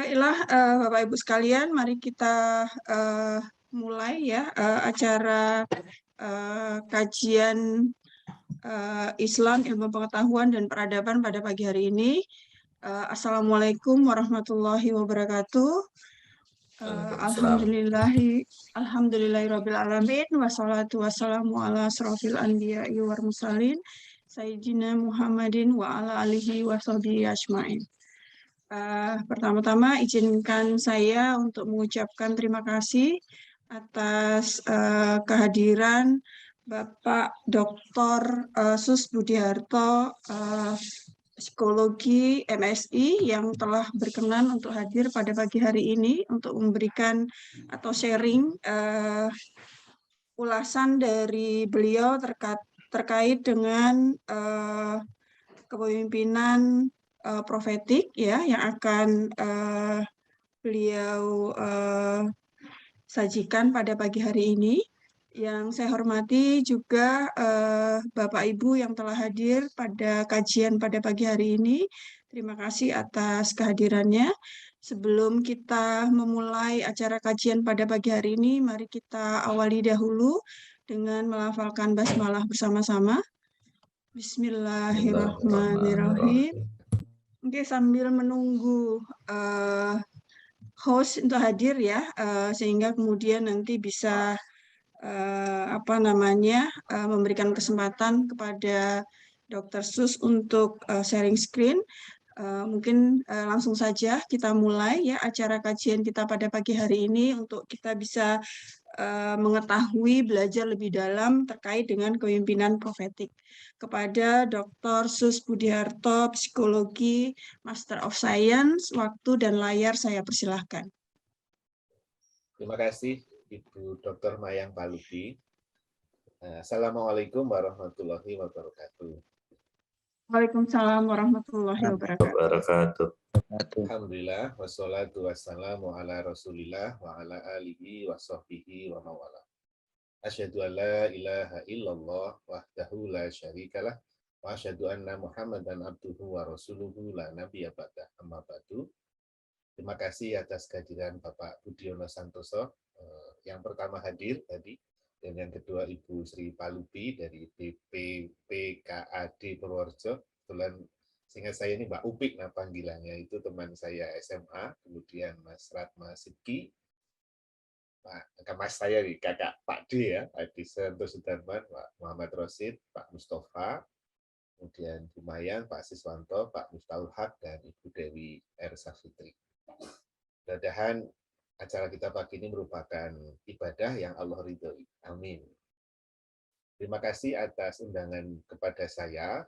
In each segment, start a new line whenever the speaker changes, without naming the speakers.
Baiklah, Bapak Ibu sekalian, mari kita mulai ya acara kajian Islam, ilmu pengetahuan dan peradaban pada pagi hari ini. Assalamualaikum warahmatullahi wabarakatuh. Alhamdulillahirabbil alamin wassalatu wassalamu ala asrofil anbiya'i wal mursalin sayyidina Muhammadin wa ala alihi washabihi ajmain. Pertama-tama izinkan saya untuk mengucapkan terima kasih atas kehadiran Bapak Dr. Sus Budiharto, psikologi MSI yang telah berkenan untuk hadir pada pagi hari ini untuk memberikan atau sharing ulasan dari beliau terkait dengan kepemimpinan profetik ya yang akan beliau sajikan pada pagi hari ini. Yang saya hormati juga Bapak Ibu yang telah hadir pada kajian pada pagi hari ini. Terima kasih atas kehadirannya. Sebelum kita memulai acara kajian pada pagi hari ini, mari kita awali dahulu dengan melafalkan basmalah bersama-sama. Bismillahirrahmanirrahim. Oke, sambil menunggu host untuk hadir ya, sehingga kemudian nanti bisa memberikan kesempatan kepada Dr. Sus untuk sharing screen. Mungkin langsung saja kita mulai ya acara kajian kita pada pagi hari ini untuk kita bisa mengetahui, belajar lebih dalam terkait dengan kepemimpinan profetik. Kepada Dr. Sus Budiharto, Psikologi, Master of Science, waktu dan layar saya persilahkan.
Terima kasih Ibu Dr. Mayang Palubi. Assalamualaikum warahmatullahi wabarakatuh.
Waalaikumsalam warahmatullahi wabarakatuh.
Alhamdulillah, wassalatu wassalamu ala rasulillah wa ala alihi wa sahbihi wa mawala. Asyhadu an la ilaha illallah wahdahu la syarikalah wa asyhadu anna Muhammadan abduhu wa rasuluhu la nabiyya ba'dah. Amma ba'du. Terima kasih atas kehadiran Bapak Budiono Santoso yang pertama hadir tadi, dan yang kedua Ibu Sri Palubi dari BPPKAD Purworejo. Kebetulan seingat saya ini Mbak Upik nah panggilannya, itu teman saya SMA, kemudian Mas Ratma Sidki, Mas saya di kakak Pak D ya, Pak D Sento Sudarman, Pak Muhammad Rosid, Pak Mustafa, kemudian Bu Mayang, Pak Siswanto, Pak Miftahul Haq, dan Ibu Dewi R. Safitri. Mudah-mudahan acara kita pagi ini merupakan ibadah yang Allah ridhoi. Amin. Terima kasih atas undangan kepada saya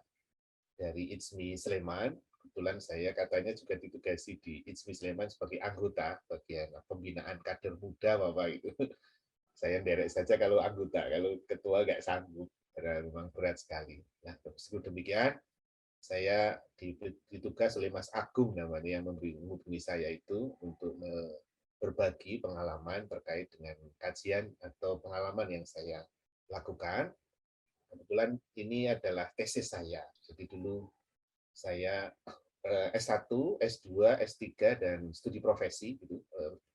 dari ITSMI Sleman. Kebetulan saya katanya juga ditugasi di ITSMI Sleman sebagai anggota bagian pembinaan kader muda Bapak itu. Saya derek saja kalau anggota, kalau ketua nggak sanggup, karena memang berat sekali. Nah, meskipun demikian, saya ditugas oleh Mas Agung namanya yang menghubungi saya itu untuk berbagi pengalaman terkait dengan kajian atau pengalaman yang saya lakukan. Kebetulan ini adalah tesis saya. Jadi dulu saya S1, S2, S3 dan studi profesi gitu,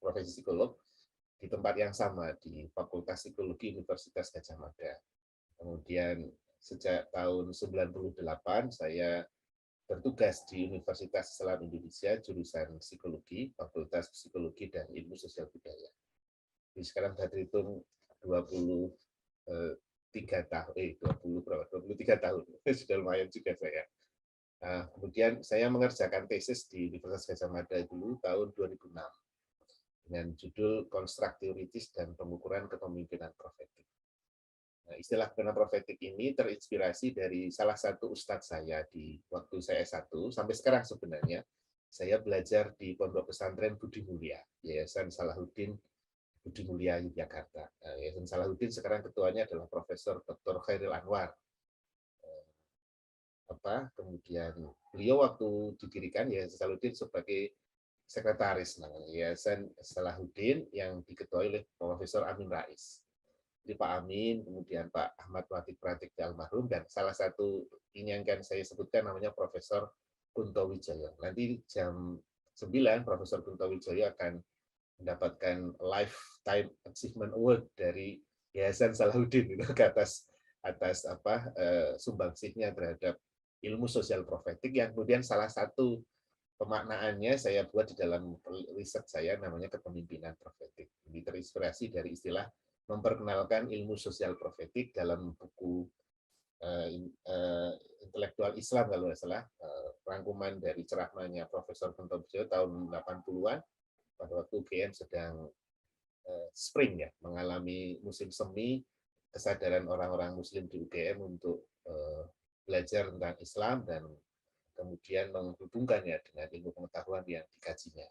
profesi psikolog di tempat yang sama di Fakultas Psikologi Universitas Gadjah Mada. Kemudian sejak tahun 98 saya bertugas di Universitas Islam Indonesia jurusan Psikologi, Fakultas Psikologi dan Ilmu Sosial Budaya. Jadi sekarang sudah terhitung 23 tahun, sudah lumayan juga saya. Nah, kemudian saya mengerjakan tesis di Universitas Gadjah Mada dulu tahun 2006 dengan judul Konstruk Teoritis dan Pengukuran Kepemimpinan Profetik. Nah, istilah kepemimpinan profetik ini terinspirasi dari salah satu ustadz saya di waktu saya S1 sampai sekarang sebenarnya. Saya belajar di Pondok Pesantren Budi Mulia, Yayasan Salahuddin Budi Mulia Yogyakarta. Nah, Yayasan Salahuddin sekarang ketuanya adalah Profesor Dr. Khairil Anwar. Kemudian beliau waktu didirikan Yayasan Salahuddin sebagai sekretaris namanya Yayasan Salahuddin yang diketuai oleh Profesor Amin Rais. Jadi Pak Amin, kemudian Pak Ahmad Watik Pratik almarhum, dan salah satu ini yang kan saya sebutkan namanya Profesor Kunto Wijaya. Nanti jam Profesor Kunto Wijaya akan mendapatkan Lifetime Achievement Award dari Yayasan Salahuddin itu atas sumbangsihnya terhadap ilmu sosial profetik, yang kemudian salah satu pemaknaannya saya buat di dalam riset saya, namanya kepemimpinan profetik. Ini terinspirasi dari istilah memperkenalkan ilmu sosial profetik dalam buku intelektual Islam kalau nggak salah, rangkuman dari ceramahnya Profesor Kunto Wijaya tahun 80-an pada waktu UGM sedang spring ya, mengalami musim semi, kesadaran orang-orang Muslim di UGM untuk belajar tentang Islam dan kemudian menghubungkannya dengan ilmu pengetahuan yang dikajinya.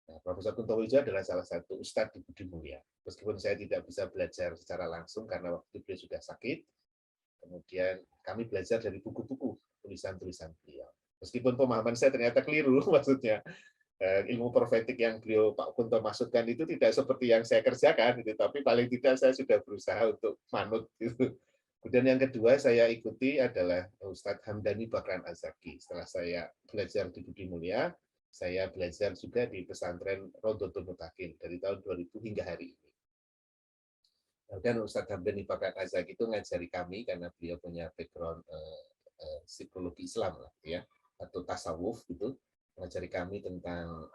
Nah, Profesor Kunto Wijaya adalah salah satu ustadz di Budi Mulia. Meskipun saya tidak bisa belajar secara langsung karena waktu itu beliau sudah sakit, kemudian kami belajar dari buku-buku tulisan-tulisan beliau. Meskipun pemahaman saya ternyata keliru, maksudnya ilmu profetik yang beliau Pak Kunto maksudkan itu tidak seperti yang saya kerjakan, gitu. Tapi paling tidak saya sudah berusaha untuk manut. Gitu. Kemudian yang kedua saya ikuti adalah Ustadz Hamdani Bakran Azaki. Setelah saya belajar di Budi Mulia, saya belajar juga di pesantren Rodotul Mutakin dari tahun 2000 hingga hari ini. Dan Ustadz Hamdani Bakran Azaki itu ngajari kami karena beliau punya background psikologi Islam lah, ya, atau tasawuf gitu, mengajari kami tentang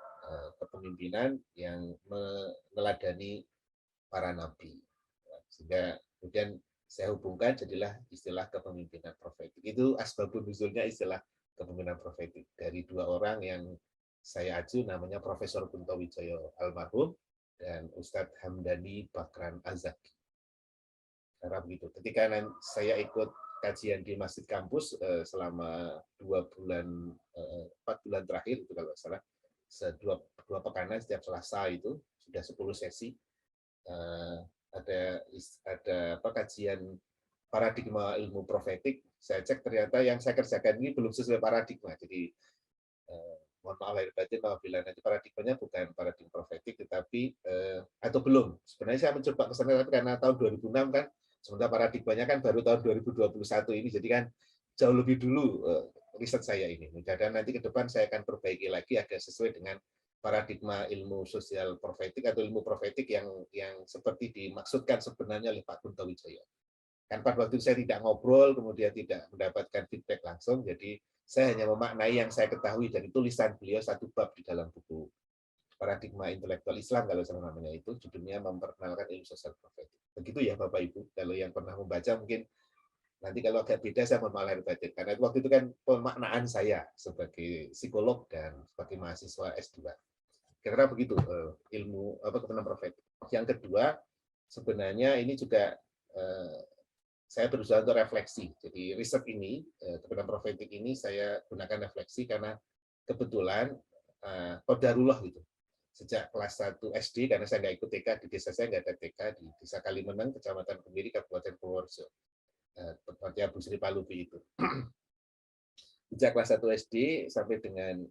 kepemimpinan yang meneladani para nabi. Sehingga kemudian saya hubungkan jadilah istilah kepemimpinan profetik. Itu asbabun nuzulnya istilah kepemimpinan profetik dari dua orang yang saya aju, namanya Profesor Kunto Wijaya almarhum dan Ustadz Hamdani Bakran Azaki. Karena begitu. Ketika saya ikut kajian di Masjid Kampus selama 4 bulan terakhir itu kalau salah, dua pekanan setiap Selasa itu sudah 10 sesi. Ada kajian paradigma ilmu profetik. Saya cek ternyata yang saya kerjakan ini belum sesuai paradigma. Jadi mohon maaf lahir batin apabila nanti paradigmanya bukan paradigma profetik, tetapi atau belum. Sebenarnya saya mencoba ke sana, tapi karena tahun 2006 kan, sementara paradigmanya kan baru tahun 2021 ini, jadi kan jauh lebih dulu riset saya ini. Mudah-mudahan nanti ke depan saya akan perbaiki lagi agar sesuai dengan paradigma ilmu sosial profetik atau ilmu profetik yang seperti dimaksudkan sebenarnya oleh Pak Kunto Wijaya. Kan pada waktu itu saya tidak ngobrol, kemudian tidak mendapatkan feedback langsung, jadi saya hanya memaknai yang saya ketahui dari tulisan beliau satu bab di dalam buku Paradigma Intelektual Islam, kalau salah namanya itu, judulnya memperkenalkan ilmu sosial profetik. Begitu ya Bapak Ibu, kalau yang pernah membaca mungkin nanti kalau agak beda saya mohon maaf lahir batin, karena waktu itu kan pemaknaan saya sebagai psikolog dan sebagai mahasiswa S2. Kira-kira begitu ilmu kepemimpinan profetik. Yang kedua, sebenarnya ini juga saya berusaha untuk refleksi. Jadi riset ini, kepemimpinan profetik ini saya gunakan refleksi karena kebetulan qadarullah gitu. Sejak kelas 1 SD, karena saya nggak ikut TK, di desa saya nggak ada TK, di desa Kalimenang, Kecamatan Kemiri, Kabupaten Purworejo. Tempatnya Bu Sri Palubi itu. Sejak kelas 1 SD sampai dengan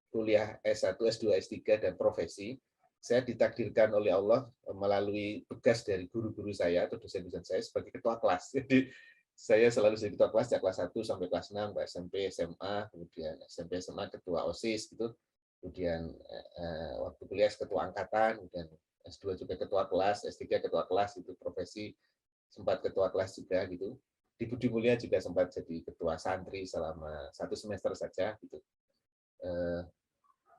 kuliah S1, S2, S3, dan profesi, saya ditakdirkan oleh Allah melalui tugas dari guru-guru saya atau dosen-dosen saya sebagai ketua kelas. Jadi saya selalu jadi ketua kelas sejak kelas 1 sampai kelas 6, SMP, SMA, kemudian SMP, SMA ketua OSIS gitu. Kemudian waktu kuliah ketua angkatan, kemudian S2 juga ketua kelas, S3 ketua kelas, itu profesi sempat ketua kelas juga gitu. Di Budi Mulia juga sempat jadi ketua santri selama 1 semester saja gitu.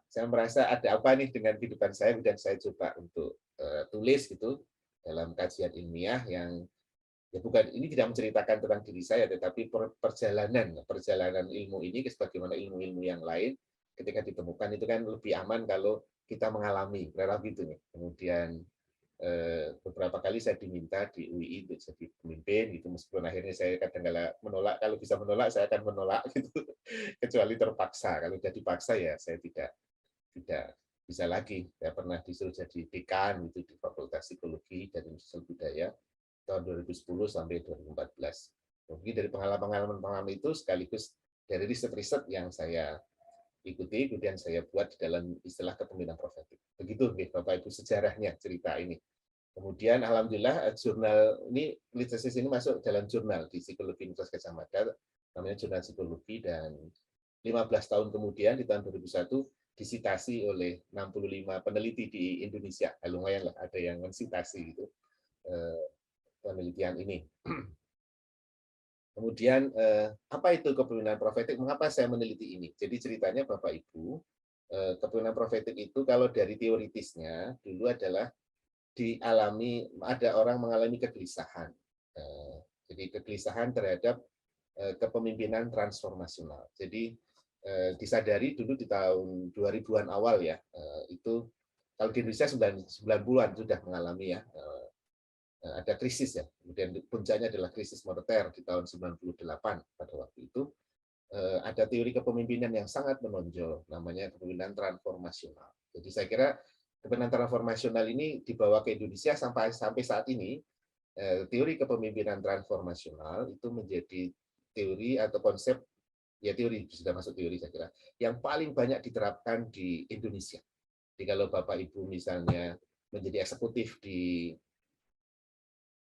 Saya merasa ada apa nih dengan kehidupan saya, dan saya coba untuk tulis gitu dalam kajian ilmiah yang ya bukan, ini tidak menceritakan tentang diri saya, tetapi perjalanan ilmu ini sebagaimana ilmu-ilmu yang lain ketika ditemukan itu kan lebih aman kalau kita mengalami, relatif gitu nih. Kemudian beberapa kali saya diminta di UI untuk jadi pemimpin gitu, meskipun akhirnya saya kadang-kala menolak. Kalau bisa menolak saya akan menolak gitu, kecuali terpaksa. Kalau sudah dipaksa ya saya tidak bisa lagi. Saya pernah disuruh jadi dekan gitu di Fakultas Psikologi dan Sosial Budaya tahun 2010 sampai 2014. Mungkin dari pengalaman-pengalaman itu sekaligus dari riset-riset yang saya ikuti, kemudian saya buat di dalam istilah kepemimpinan profetik. Begitu Bapak Ibu sejarahnya cerita ini. Kemudian alhamdulillah jurnal ini, tesis ini masuk dalam jurnal di Psikologi Universitas Gadjah Mada, namanya Jurnal Psikologi, dan 15 tahun kemudian di tahun 2001 disitasi oleh 65 peneliti di Indonesia. Lumayan lah ada yang mensitasi gitu penelitian ini. Kemudian apa itu kepemimpinan profetik? Mengapa saya meneliti ini? Jadi ceritanya Bapak Ibu, kepemimpinan profetik itu kalau dari teoritisnya dulu adalah dialami, ada orang mengalami kegelisahan. Jadi kegelisahan terhadap kepemimpinan transformasional. Jadi disadari dulu di tahun 2000-an awal ya, itu kalau di Indonesia 90-an sudah mengalami ya, ada krisis ya. Kemudian puncaknya adalah krisis moneter di tahun 98 pada waktu itu. Ada teori kepemimpinan yang sangat menonjol, namanya kepemimpinan transformasional. Jadi saya kira kepemimpinan transformasional ini dibawa ke Indonesia sampai saat ini. Teori kepemimpinan transformasional itu menjadi teori atau konsep, ya teori, sudah masuk teori saya kira, yang paling banyak diterapkan di Indonesia. Jadi kalau Bapak Ibu misalnya menjadi eksekutif di,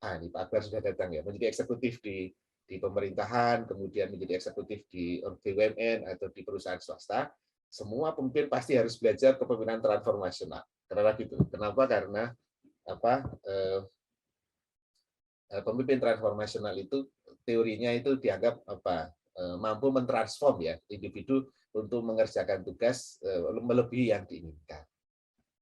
ini Pak Akbar sudah datang ya, menjadi eksekutif di pemerintahan, kemudian menjadi eksekutif di BUMN atau di perusahaan swasta, semua pemimpin pasti harus belajar kepemimpinan transformasional. Kenapa gitu? Kenapa? Karena pemimpin transformasional itu teorinya itu dianggap mampu mentransform ya individu untuk mengerjakan tugas melebihi yang diinginkan.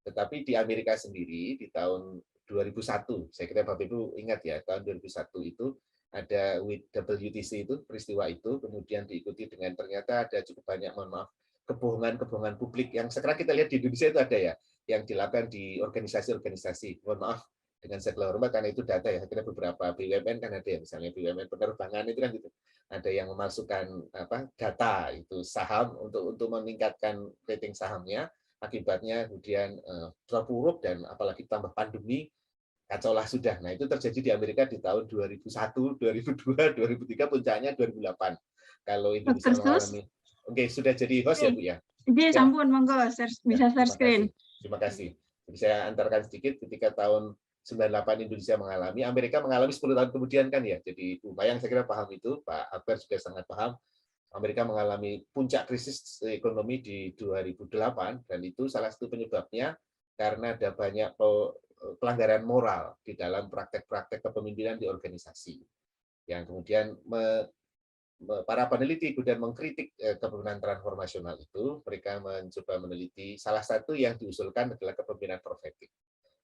Tetapi di Amerika sendiri di tahun 2001, saya kira Bapak Ibu ingat ya, tahun 2001 itu ada WTC itu, peristiwa itu, kemudian diikuti dengan ternyata ada cukup banyak, mohon maaf, kebohongan publik yang sekarang kita lihat di Indonesia itu ada ya, yang dilakukan di organisasi-organisasi, mohon maaf, dengan segala hormat karena itu data ya, kira beberapa BUMN kan ada ya, misalnya BUMN penerbangan itu kan gitu, ada yang memasukkan data itu saham untuk meningkatkan rating sahamnya, akibatnya kemudian terpuruk dan apalagi tambah pandemi, kacaulah sudah. Nah itu terjadi di Amerika di tahun 2001, 2002, 2003, puncaknya 2008. Kalau Indonesia mengalami, oke sudah jadi host ya Bu ya.
Jadi sampun monggo bisa share screen.
Terima kasih. Jadi saya antarkan sedikit ketika tahun 98 Indonesia mengalami, Amerika mengalami 10 tahun kemudian kan ya. Jadi Bu Mayang saya kira paham itu, Pak Akbar juga sangat paham. Amerika mengalami puncak krisis ekonomi di 2008 dan itu salah satu penyebabnya karena ada banyak pelanggaran moral di dalam praktek-praktek kepemimpinan di organisasi. Yang kemudian para peneliti kemudian mengkritik kepemimpinan transformasional itu, mereka mencoba meneliti salah satu yang diusulkan adalah kepemimpinan profetik.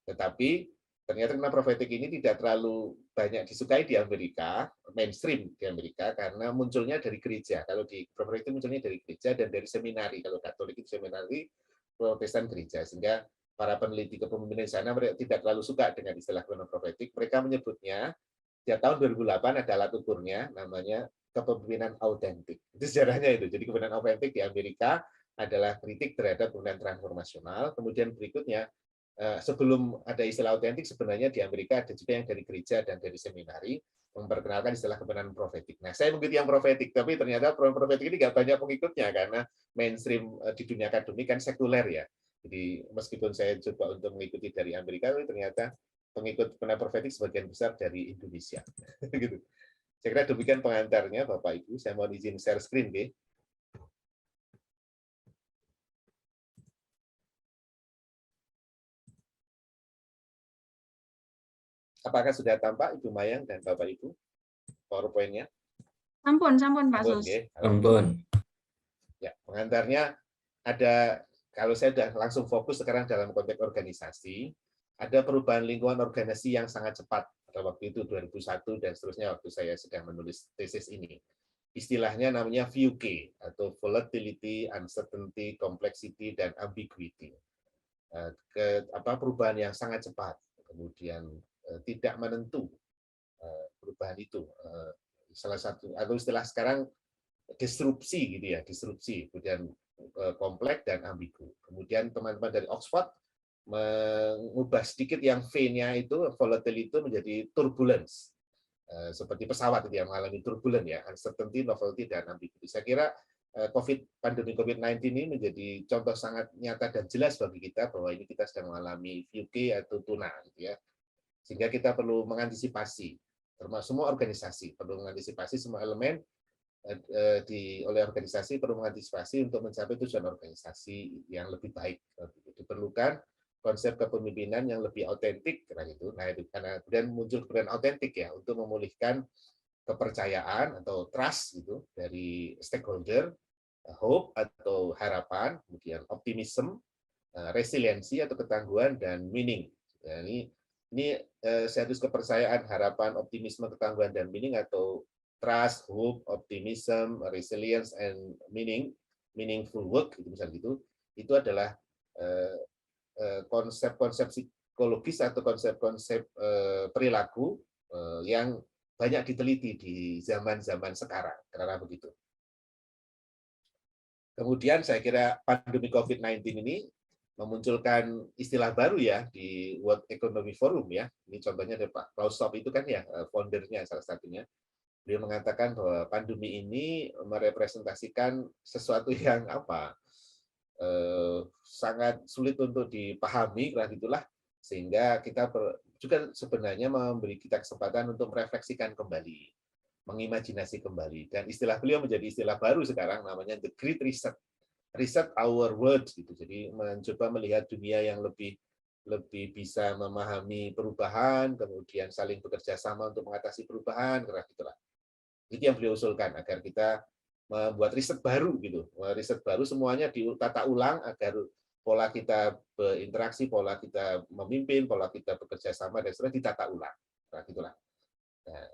Tetapi ternyata kepemimpinan profetik ini tidak terlalu banyak disukai di Amerika, mainstream di Amerika, karena munculnya dari gereja. Kalau di profetik itu munculnya dari gereja dan dari seminari. Kalau Katolik itu seminari, Protestan gereja. Sehingga para peneliti kepemimpinan di sana mereka tidak terlalu suka dengan istilah kepemimpinan profetik. Mereka menyebutnya, sejak tahun 2008 ada alat ukurnya, namanya kepemimpinan autentik. Itu sejarahnya itu. Jadi kepemimpinan autentik di Amerika adalah kritik terhadap kepemimpinan transformasional. Kemudian berikutnya, sebelum ada istilah autentik, sebenarnya di Amerika ada juga yang dari gereja dan dari seminari memperkenalkan istilah kepemimpinan profetik. Nah, saya mengikuti yang profetik, tapi ternyata profetik ini nggak banyak pengikutnya karena mainstream di dunia akademik kan sekuler ya. Jadi meskipun saya coba untuk mengikuti dari Amerika, tapi ternyata pengikut kepemimpinan profetik sebagian besar dari Indonesia. Gitu. Saya kira demikian pengantarnya, Bapak Ibu. Saya mau izin share screen, deh. Apakah sudah tampak Ibu Mayang dan Bapak Ibu PowerPoint-nya?
Sampun Pak Sus.
Sampun.
Ya, pengantarnya ada, kalau saya sudah langsung fokus sekarang dalam konteks organisasi, ada perubahan lingkungan organisasi yang sangat cepat pada waktu itu 2001 dan seterusnya waktu saya sedang menulis tesis ini. Istilahnya namanya VUC atau Volatility, Uncertainty, Complexity, dan Ambiguity. Perubahan yang sangat cepat, kemudian tidak menentu perubahan itu. Salah satu atau istilah sekarang disrupsi gitu ya, disrupsi, kemudian kompleks dan ambigu. Kemudian teman-teman dari Oxford mengubah sedikit yang V-nya itu volatility itu menjadi turbulence. Seperti pesawat itu yang mengalami turbulence ya, uncertainty, novelty, dan ambiguity. Saya kira pandemi COVID-19 ini menjadi contoh sangat nyata dan jelas bagi kita bahwa ini kita sedang mengalami VUC atau tuna gitu ya. Sehingga kita perlu mengantisipasi, termasuk semua organisasi perlu mengantisipasi semua elemen oleh organisasi perlu mengantisipasi untuk mencapai tujuan organisasi yang lebih baik. Diperlukan konsep kepemimpinan yang lebih autentik, karena itu. Nah, itu karena kemudian muncul brand autentik ya untuk memulihkan kepercayaan atau trust gitu dari stakeholder, hope atau harapan, kemudian optimism, resiliensi atau ketangguhan, dan meaning. Ya, ini status kepercayaan, harapan, optimisme, ketangguhan, dan meaning atau trust, hope, optimism, resilience, and meaning, meaningful work, gitu, misalnya gitu, itu adalah konsep-konsep psikologis atau konsep-konsep perilaku yang banyak diteliti di zaman-zaman sekarang, karena begitu. Kemudian saya kira pandemi COVID-19 ini memunculkan istilah baru ya di World Economic Forum ya. Ini contohnya dari Pak Klaus Schwab itu kan ya, foundernya salah satunya. Beliau mengatakan bahwa pandemi ini merepresentasikan sesuatu yang sangat sulit untuk dipahami, karena itulah sehingga kita juga sebenarnya memberi kita kesempatan untuk merefleksikan kembali, mengimajinasi kembali, dan istilah beliau menjadi istilah baru sekarang, namanya the Great Reset, reset our world gitu. Jadi mencoba melihat dunia yang lebih bisa memahami perubahan, kemudian saling bekerja sama untuk mengatasi perubahan, karena itulah. Itu yang beliau usulkan agar kita membuat riset baru gitu, riset baru semuanya ditata ulang agar pola kita berinteraksi, pola kita memimpin, pola kita bekerja sama dan sebagainya ditata ulang. Nah, itulah. Nah,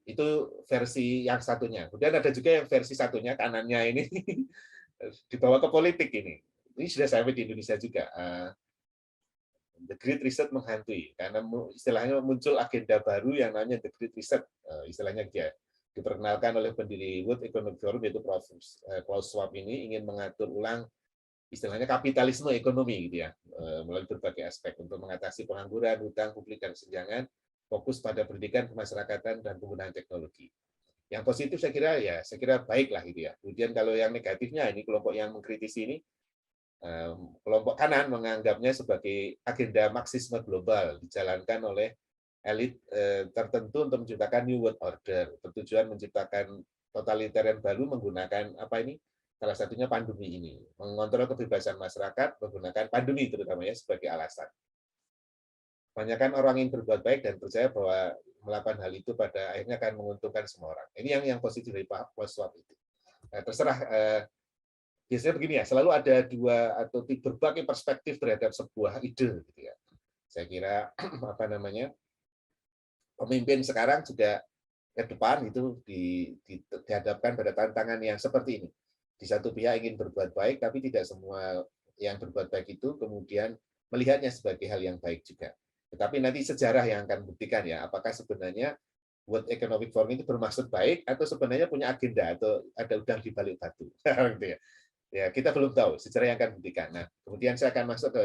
itu versi yang satunya. Kemudian ada juga yang versi satunya kanannya ini dibawa ke politik ini. Ini sudah sampai di Indonesia juga. The Great Reset menghantui karena istilahnya muncul agenda baru yang namanya The Great Reset, istilahnya dia diperkenalkan oleh pendiri World Economic Forum yaitu Prof. Klaus Schwab ini ingin mengatur ulang istilahnya kapitalisme ekonomi gitu ya, melalui berbagai aspek untuk mengatasi pengangguran, hutang publik dan kesenjangan, fokus pada pendidikan, kemasyarakatan, dan penggunaan teknologi. Yang positif saya kira baiklah gitu ya. Kemudian kalau yang negatifnya ini kelompok yang mengkritisi ini, kelompok kanan menganggapnya sebagai agenda marxisme global dijalankan oleh elit tertentu untuk menciptakan new world order, bertujuan menciptakan totalitarian baru menggunakan salah satunya pandemi ini, mengontrol kebebasan masyarakat menggunakan pandemi terutama ya sebagai alasan. Kebanyakan orang yang berbuat baik dan percaya bahwa melakukan hal itu pada akhirnya akan menguntungkan semua orang. Ini yang positif dari Pak Klaus Schwab itu. Nah, terserah. Biasanya begini ya, selalu ada dua atau berbagai perspektif terhadap sebuah ide gitu ya. Saya kira pemimpin sekarang juga ke depan itu dihadapkan pada tantangan yang seperti ini. Di satu pihak ingin berbuat baik, tapi tidak semua yang berbuat baik itu kemudian melihatnya sebagai hal yang baik juga. Tetapi nanti sejarah yang akan membuktikan ya, apakah sebenarnya World Economic Forum itu bermaksud baik atau sebenarnya punya agenda atau ada udang di balik batu. Gitu ya. Ya, kita belum tahu, sejarah yang akan membuktikan. Nah, kemudian saya akan masuk ke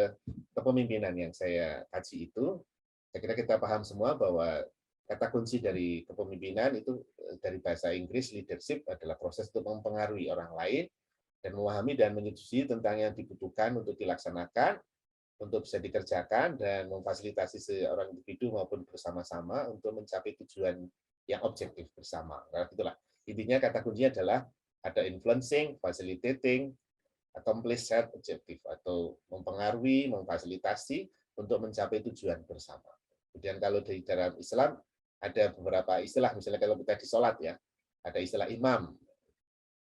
kepemimpinan yang saya kaji itu. Saya kira kita paham semua bahwa kata kunci dari kepemimpinan itu dari bahasa Inggris leadership adalah proses untuk mempengaruhi orang lain dan memahami dan menyetujui tentang yang dibutuhkan untuk dilaksanakan, untuk bisa dikerjakan, dan memfasilitasi seorang individu maupun bersama-sama untuk mencapai tujuan yang objektif bersama. Nah, itulah. Intinya kata kuncinya adalah ada influencing, facilitating, accomplish set objective atau mempengaruhi, memfasilitasi untuk mencapai tujuan bersama. Kemudian kalau di dalam Islam ada beberapa istilah, misalnya kalau kita di sholat ya, ada istilah imam,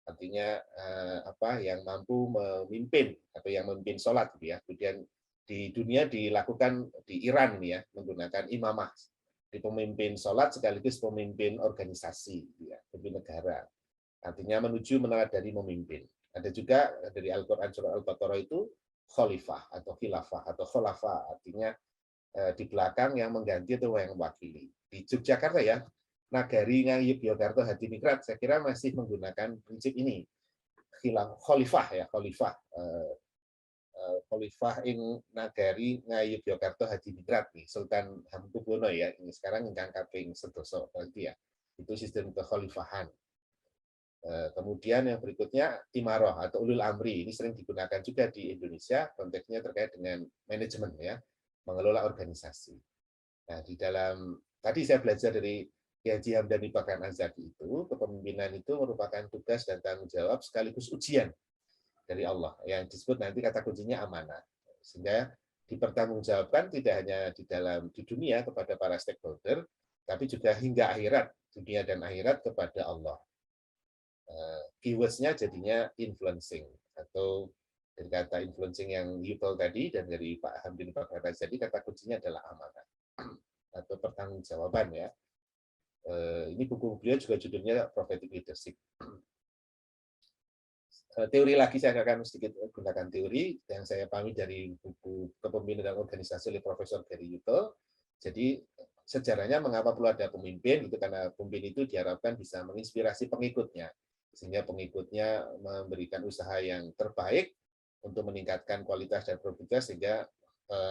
artinya yang mampu memimpin atau yang memimpin sholat gitu ya. Kemudian di dunia dilakukan di Iran ini ya, menggunakan imamah, di pemimpin sholat sekaligus pemimpin organisasi gitu ya, pemimpin negara. Artinya menuju meneladani memimpin. Ada juga dari Al-Quran surah Al-Baqarah itu khalifah atau khilafah atau khulafa, artinya di belakang yang mengganti atau yang mewakili. Di Yogyakarta ya, Nagari Ngayogyakarta Hadiningrat saya kira masih menggunakan prinsip ini. Khalifah ya, Khalifah ing Nagari Ngayogyakarta Hadiningrat nih, Sultan Hamengkubuwono ya, ini sekarang ingkang kaping 11 berarti ya. Itu sistem kekhalifahan. Kemudian yang berikutnya imaroh atau ulul amri, ini sering digunakan juga di Indonesia, konteksnya terkait dengan manajemen ya, mengelola organisasi. Nah, di dalam tadi saya belajar dari Kiai Haji Hamdani Pakar Azhari itu, kepemimpinan itu merupakan tugas dan tanggung jawab sekaligus ujian dari Allah yang disebut nanti kata kuncinya amanah, sehingga dipertanggungjawabkan tidak hanya di dunia kepada para stakeholder, tapi juga hingga akhirat, dunia dan akhirat kepada Allah. Keywords-nya jadinya influencing, atau dari kata influencing yang Yuval tadi dan dari Pak Hamdani Pakar Azhari, kata kuncinya adalah amanah atau pertanggungjawaban ya. Ini buku beliau juga judulnya Prophetic Leadership. Teori lagi saya akan sedikit gunakan teori yang saya pahami dari buku Kepemimpinan dan Organisasi oleh Profesor Gary Yuval. Jadi sejarahnya mengapa perlu ada pemimpin, itu karena pemimpin itu diharapkan bisa menginspirasi pengikutnya, sehingga pengikutnya memberikan usaha yang terbaik untuk meningkatkan kualitas dan produktivitas sehingga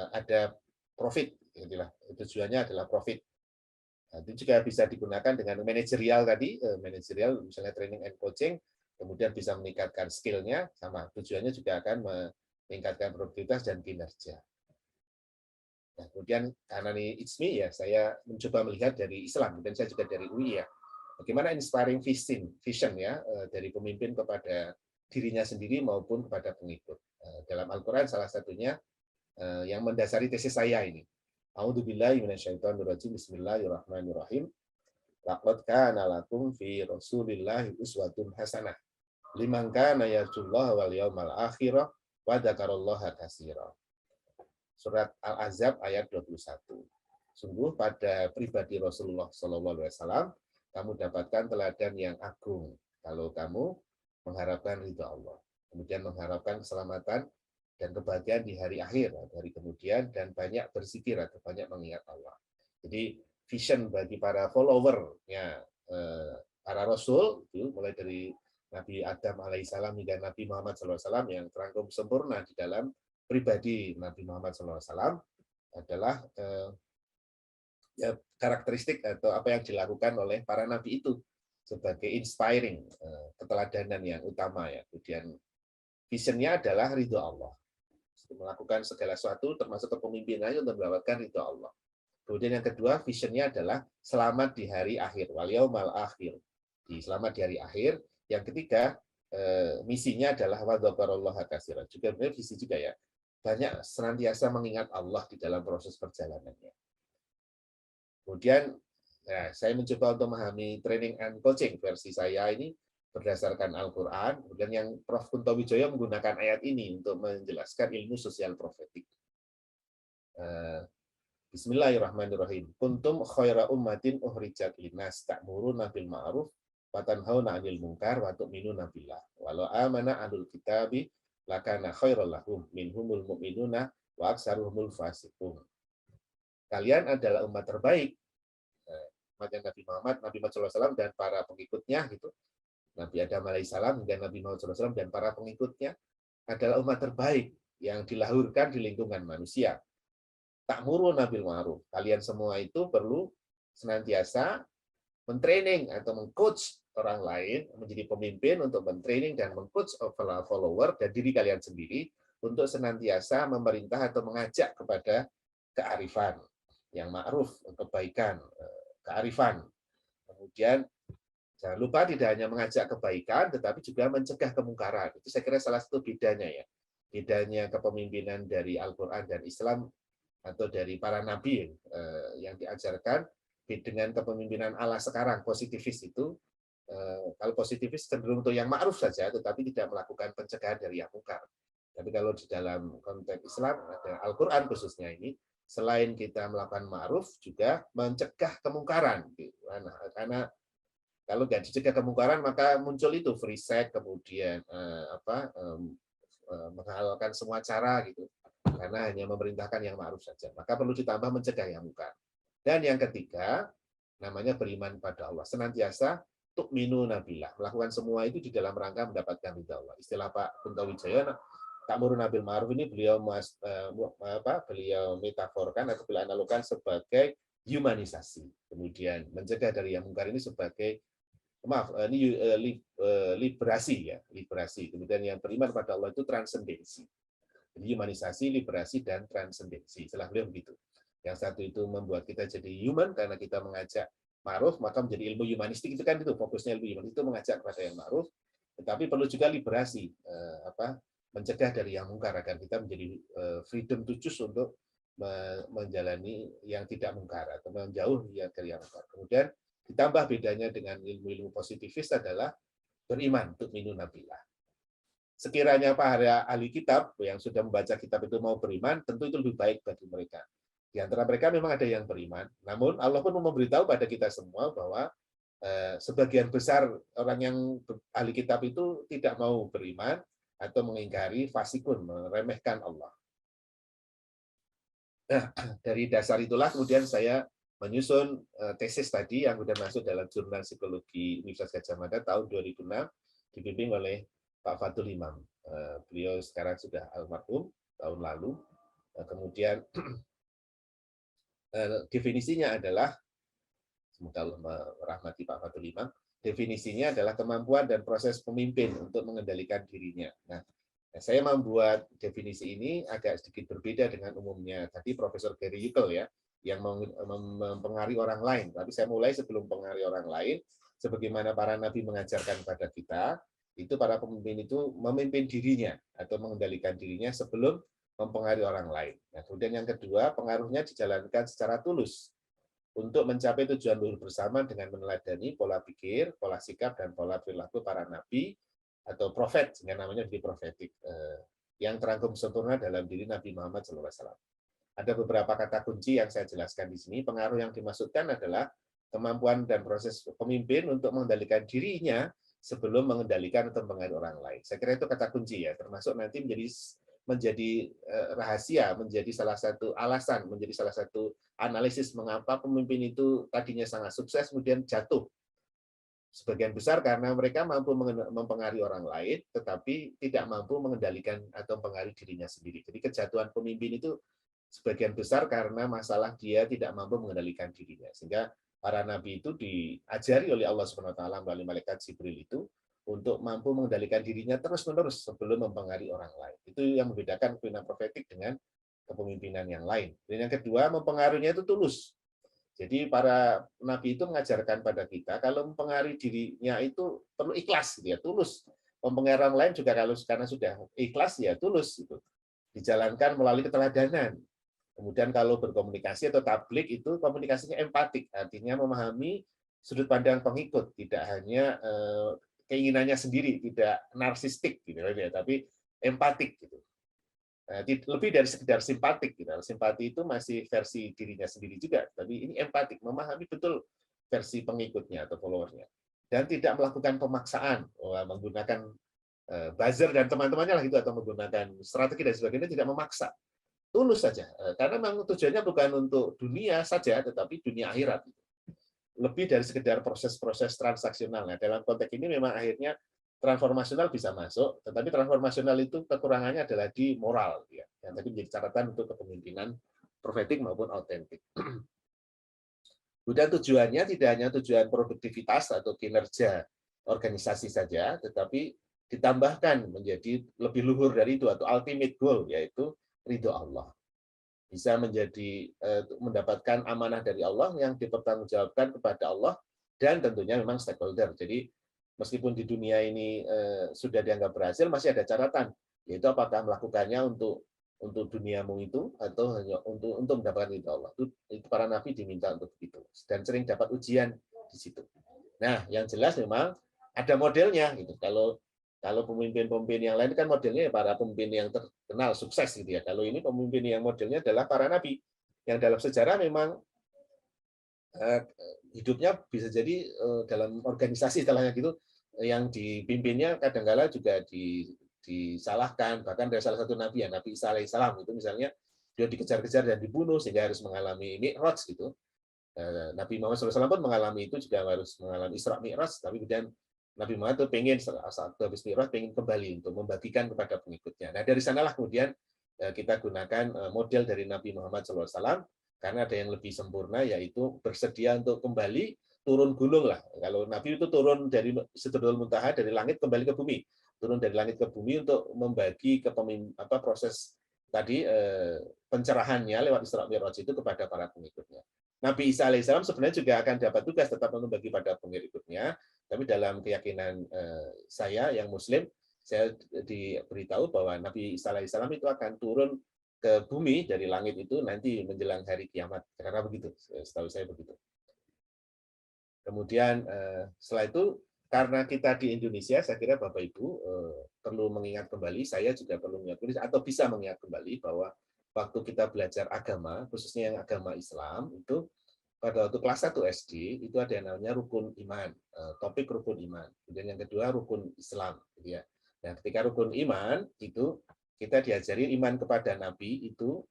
ada profit. Tujuannya adalah profit. Nah, itu juga bisa digunakan dengan manajerial tadi, manajerial misalnya training and coaching, kemudian bisa meningkatkan skill-nya, sama tujuannya juga akan meningkatkan produktivitas dan kinerja. Nah, kemudian karena ini it's me ya, saya mencoba melihat dari Islam dan saya juga dari UI ya. Bagaimana inspiring vision ya dari pemimpin kepada dirinya sendiri maupun kepada pengikut. Dalam Al-Qur'an salah satunya yang mendasari tesis saya ini. A'udzubillahi minasyaitonirrajim. Bismillahirrahmanirrahim. Laqad kana lakum fi Rasulillahi uswatun hasanah liman kana yarjullaha wal yaumal akhir wa dzakarallaha katsira. Surat Al-Ahzab ayat 21. Sungguh pada pribadi Rasulullah sallallahu alaihi wasallam kamu dapatkan teladan yang agung kalau kamu mengharapkan ridha Allah, kemudian mengharapkan keselamatan dan kebahagiaan di hari akhir, hari kemudian, dan banyak berzikir atau banyak mengingat Allah. Jadi vision bagi para follower-nya para Rasul, itu mulai dari Nabi Adam alaihissalam hingga Nabi Muhammad SAW yang terangkum sempurna di dalam pribadi Nabi Muhammad SAW adalah ya, karakteristik atau apa yang dilakukan oleh para Nabi itu sebagai inspiring, keteladanan yang utama ya. Kemudian visionnya adalah ridho Allah. Melakukan segala sesuatu termasuk kepemimpinannya untuk mendapatkan ridho Allah. Kemudian yang kedua, visionnya adalah selamat di hari akhir, wal yaumal akhir. Di selamat di hari akhir. Yang ketiga, misinya adalah wa dzakarallaha katsiran. Juga benar visi juga ya. Banyak senantiasa mengingat Allah di dalam proses perjalanannya. Kemudian saya mencoba untuk memahami training and coaching versi saya ini berdasarkan Al-Quran, kemudian yang Prof. Kunto Wijoyo menggunakan ayat ini untuk menjelaskan ilmu sosial profetik. Bismillahirrahmanirrahim. Kuntum khaira ummatin ukhrijat linnas ta'muruna bil ma'ruf wa tanhauna 'anil munkar wa tu'minuna billah. Walau amana ahlul kitabi lakana khairal lahum minhumul mu'minuna wa aktsaruhumul fasiqun. Kalian adalah umat terbaik. Umat Nabi Muhammad SAW dan para pengikutnya gitu. Nabi Adam alaihissalam hingga Nabi Muhammad SAW dan para pengikutnya adalah umat terbaik yang dilahirkan di lingkungan manusia. Ta'muruna bil ma'ruf. Kalian semua itu perlu senantiasa mentraining atau mengcoach orang lain menjadi pemimpin untuk mentraining dan mengcoach follower dan diri kalian sendiri untuk senantiasa memerintah atau mengajak kepada kearifan yang ma'ruf, kebaikan, kearifan. Kemudian jangan lupa tidak hanya mengajak kebaikan, tetapi juga mencegah kemungkaran. Itu saya kira salah satu bedanya ya. Bedanya kepemimpinan dari Al-Quran dan Islam atau dari para nabi yang diajarkan dengan kepemimpinan Allah sekarang, positivis itu, kalau positivis cenderung untuk yang ma'ruf saja, tetapi tidak melakukan pencegahan dari yang mungkar. Tapi kalau di dalam konteks Islam, ada Al-Quran khususnya ini, selain kita melakukan ma'ruf, juga mencegah kemungkaran. Karena kalau nggak dicegah kemungkaran, maka muncul itu free sex, kemudian menghalalkan semua cara gitu, karena hanya memerintahkan yang ma'ruf saja. Maka perlu ditambah mencegah yang mungkar. Dan yang ketiga, namanya beriman pada Allah. Senantiasa tu'minuna billah, melakukan semua itu di dalam rangka mendapatkan ridha Allah. Istilah Pak Kunto Wijoyo, ta'muruna bil ma'ruf ini beliau metaforkan atau beliau analogkan sebagai humanisasi. Kemudian mencegah dari yang mungkar ini sebagai liberasi ya, liberasi. Kemudian yang beriman pada Allah itu transendensi. Jadi humanisasi, liberasi, dan transendensi. Setelah beliau begitu. Yang satu itu membuat kita jadi human karena kita mengajak ma'ruf, maka menjadi ilmu humanistik. Itu kan itu fokusnya ilmu humanistik, itu mengajak kepada yang ma'ruf, tetapi perlu juga liberasi, mencegah dari yang mungkar agar kita menjadi freedom to choose untuk menjalani yang tidak mungkar atau menjauh dari yang mungkar. Kemudian ditambah bedanya dengan ilmu-ilmu positivis adalah beriman untuk minuna billah. Sekiranya para ahli kitab yang sudah membaca kitab itu mau beriman, tentu itu lebih baik bagi mereka. Di antara mereka memang ada yang beriman, namun Allah pun memberitahu pada kita semua bahwa sebagian besar orang yang ahli kitab itu tidak mau beriman atau mengingkari, fasikun, meremehkan Allah. Nah, dari dasar itulah kemudian saya menyusun tesis tadi yang sudah masuk dalam jurnal psikologi Universitas Gadjah Mada tahun 2006, dibimbing oleh Pak Fatul Imam. Beliau sekarang sudah almarhum tahun lalu. Kemudian definisinya adalah, semoga Allah merahmati Pak Fatul Imam, definisinya adalah kemampuan dan proses pemimpin untuk mengendalikan dirinya. Nah, saya membuat definisi ini agak sedikit berbeda dengan umumnya. Tadi Profesor Gary Yukel ya, yang mempengaruhi orang lain. Tapi saya mulai sebelum mempengaruhi orang lain, sebagaimana para nabi mengajarkan pada kita, itu para pemimpin itu memimpin dirinya atau mengendalikan dirinya sebelum mempengaruhi orang lain. Nah, kemudian yang kedua, pengaruhnya dijalankan secara tulus untuk mencapai tujuan luhur bersama dengan meneladani pola pikir, pola sikap, dan pola perilaku para nabi atau profet, sehingga namanya di profetik, yang terangkum sempurna dalam diri Nabi Muhammad SAW. Ada beberapa kata kunci yang saya jelaskan di sini. Pengaruh yang dimaksudkan adalah kemampuan dan proses pemimpin untuk mengendalikan dirinya sebelum mengendalikan atau mengenai orang lain. Saya kira itu kata kunci ya, termasuk nanti menjadi rahasia, menjadi salah satu alasan, menjadi salah satu analisis mengapa pemimpin itu tadinya sangat sukses kemudian jatuh. Sebagian besar karena mereka mampu mempengaruhi orang lain, tetapi tidak mampu mengendalikan atau mempengaruhi dirinya sendiri. Jadi kejatuhan pemimpin itu sebagian besar karena masalah dia tidak mampu mengendalikan dirinya. Sehingga para nabi itu diajari oleh Allah SWT melalui malaikat Jibril itu untuk mampu mengendalikan dirinya terus-menerus sebelum mempengaruhi orang lain. Itu yang membedakan kepemimpinan profetik dengan kepemimpinan yang lain. Dan yang kedua, mempengaruhinya itu tulus. Jadi para nabi itu mengajarkan pada kita kalau mempengaruhi dirinya itu perlu ikhlas, gitu ya, tulus. Mempengaruhi orang lain juga kalau karena sudah ikhlas ya tulus itu. Dijalankan melalui keteladanan. Kemudian kalau berkomunikasi atau tablik itu komunikasinya empatik, artinya memahami sudut pandang pengikut, tidak hanya keinginannya sendiri, tidak narsistik gitu ya, tapi empatik gitu. Lebih dari sekedar simpatik gitu. Simpati itu masih versi dirinya sendiri juga, tapi ini empatik, memahami betul versi pengikutnya atau followernya, dan tidak melakukan pemaksaan, menggunakan buzzer dan teman-temannya lah gitu, atau menggunakan strategi dan sebagainya, tidak memaksa, tulus saja, karena memang tujuannya bukan untuk dunia saja, tetapi dunia akhirat. Lebih dari sekedar proses-proses transaksional. Nah, dalam konteks ini memang akhirnya transformasional bisa masuk, tetapi transformasional itu kekurangannya adalah di moral, ya. Yang tadi menjadi catatan untuk kepemimpinan profetik maupun autentik. Kemudian tujuannya tidak hanya tujuan produktivitas atau kinerja organisasi saja, tetapi ditambahkan menjadi lebih luhur dari itu atau ultimate goal, yaitu ridho Allah. Bisa menjadi mendapatkan amanah dari Allah yang dipertanggungjawabkan kepada Allah dan tentunya memang stakeholder. Jadi meskipun di dunia ini sudah dianggap berhasil, masih ada catatan, yaitu apakah melakukannya untuk duniamu itu atau hanya untuk mendapatkan ridho Allah. Itu para nabi diminta untuk begitu, dan sering dapat ujian di situ. Nah, yang jelas memang ada modelnya gitu. Kalau pemimpin-pemimpin yang lain kan modelnya para pemimpin yang terkenal sukses gitu ya. Kalau ini pemimpin yang modelnya adalah para nabi yang dalam sejarah memang hidupnya bisa jadi dalam organisasi istilahnya gitu, yang dipimpinnya kadang-kala juga disalahkan, bahkan dari salah satu nabi ya, Nabi Isa alaihissalam itu misalnya dia dikejar-kejar dan dibunuh sehingga harus mengalami Mi'raj gitu. Nabi Muhammad SAW pun mengalami itu, juga harus mengalami Isra Mi'raj, tapi kemudian Nabi Muhammad itu pengen saat habis Mi'raj pengen kembali untuk membagikan kepada pengikutnya. Nah, dari sanalah kemudian kita gunakan model dari Nabi Muhammad SAW, karena ada yang lebih sempurna, yaitu bersedia untuk kembali turun gunung lah. Kalau Nabi itu turun dari Sidratul Muntaha, dari langit kembali ke bumi, turun dari langit ke bumi untuk membagi proses tadi pencerahannya lewat Isra Mi'raj itu kepada para pengikutnya. Nabi Isa alaihissalam sebenarnya juga akan dapat tugas tetap membagi pada pengikutnya, tapi dalam keyakinan saya yang Muslim, saya diberitahu bahwa Nabi Isa alaihissalam itu akan turun ke bumi dari langit itu nanti menjelang hari kiamat. Karena begitu, setahu saya begitu. Kemudian setelah itu, karena kita di Indonesia, saya kira Bapak Ibu perlu mengingat kembali, saya juga perlu mengingat kembali, atau bisa mengingat kembali bahwa waktu kita belajar agama, khususnya yang agama Islam, itu pada waktu kelas 1 SD, itu ada yang namanya rukun iman, topik rukun iman. Kemudian yang kedua, rukun Islam. Gitu ya. Nah, ketika rukun iman, itu kita diajari iman kepada Nabi itu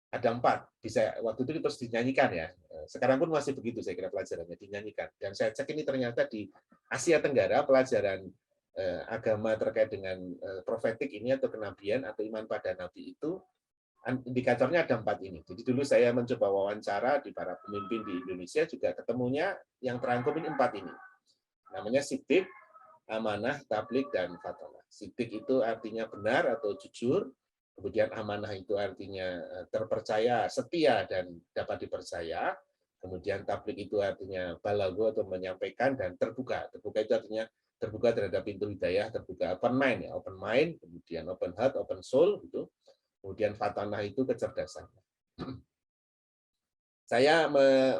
ada 4. Bisa waktu itu terus dinyanyikan ya. Sekarang pun masih begitu saya kira pelajarannya, dinyanyikan. Dan saya cek ini ternyata di Asia Tenggara pelajaran agama terkait dengan profetik ini atau kenabian atau iman pada Nabi itu indikatornya ada 4 ini. Jadi dulu saya mencoba wawancara di para pemimpin di Indonesia juga ketemunya yang terangkum ini 4 ini. Namanya sidik, amanah, tablik, dan fatonah. Sidik itu artinya benar atau jujur, kemudian amanah itu artinya terpercaya, setia, dan dapat dipercaya. Kemudian tablik itu artinya balago atau menyampaikan, dan terbuka. Terbuka itu artinya terbuka terhadap pintu hidayah, terbuka open mind, ya, open mind, kemudian open heart, open soul, gitu. Kemudian fatanah itu kecerdasan. Saya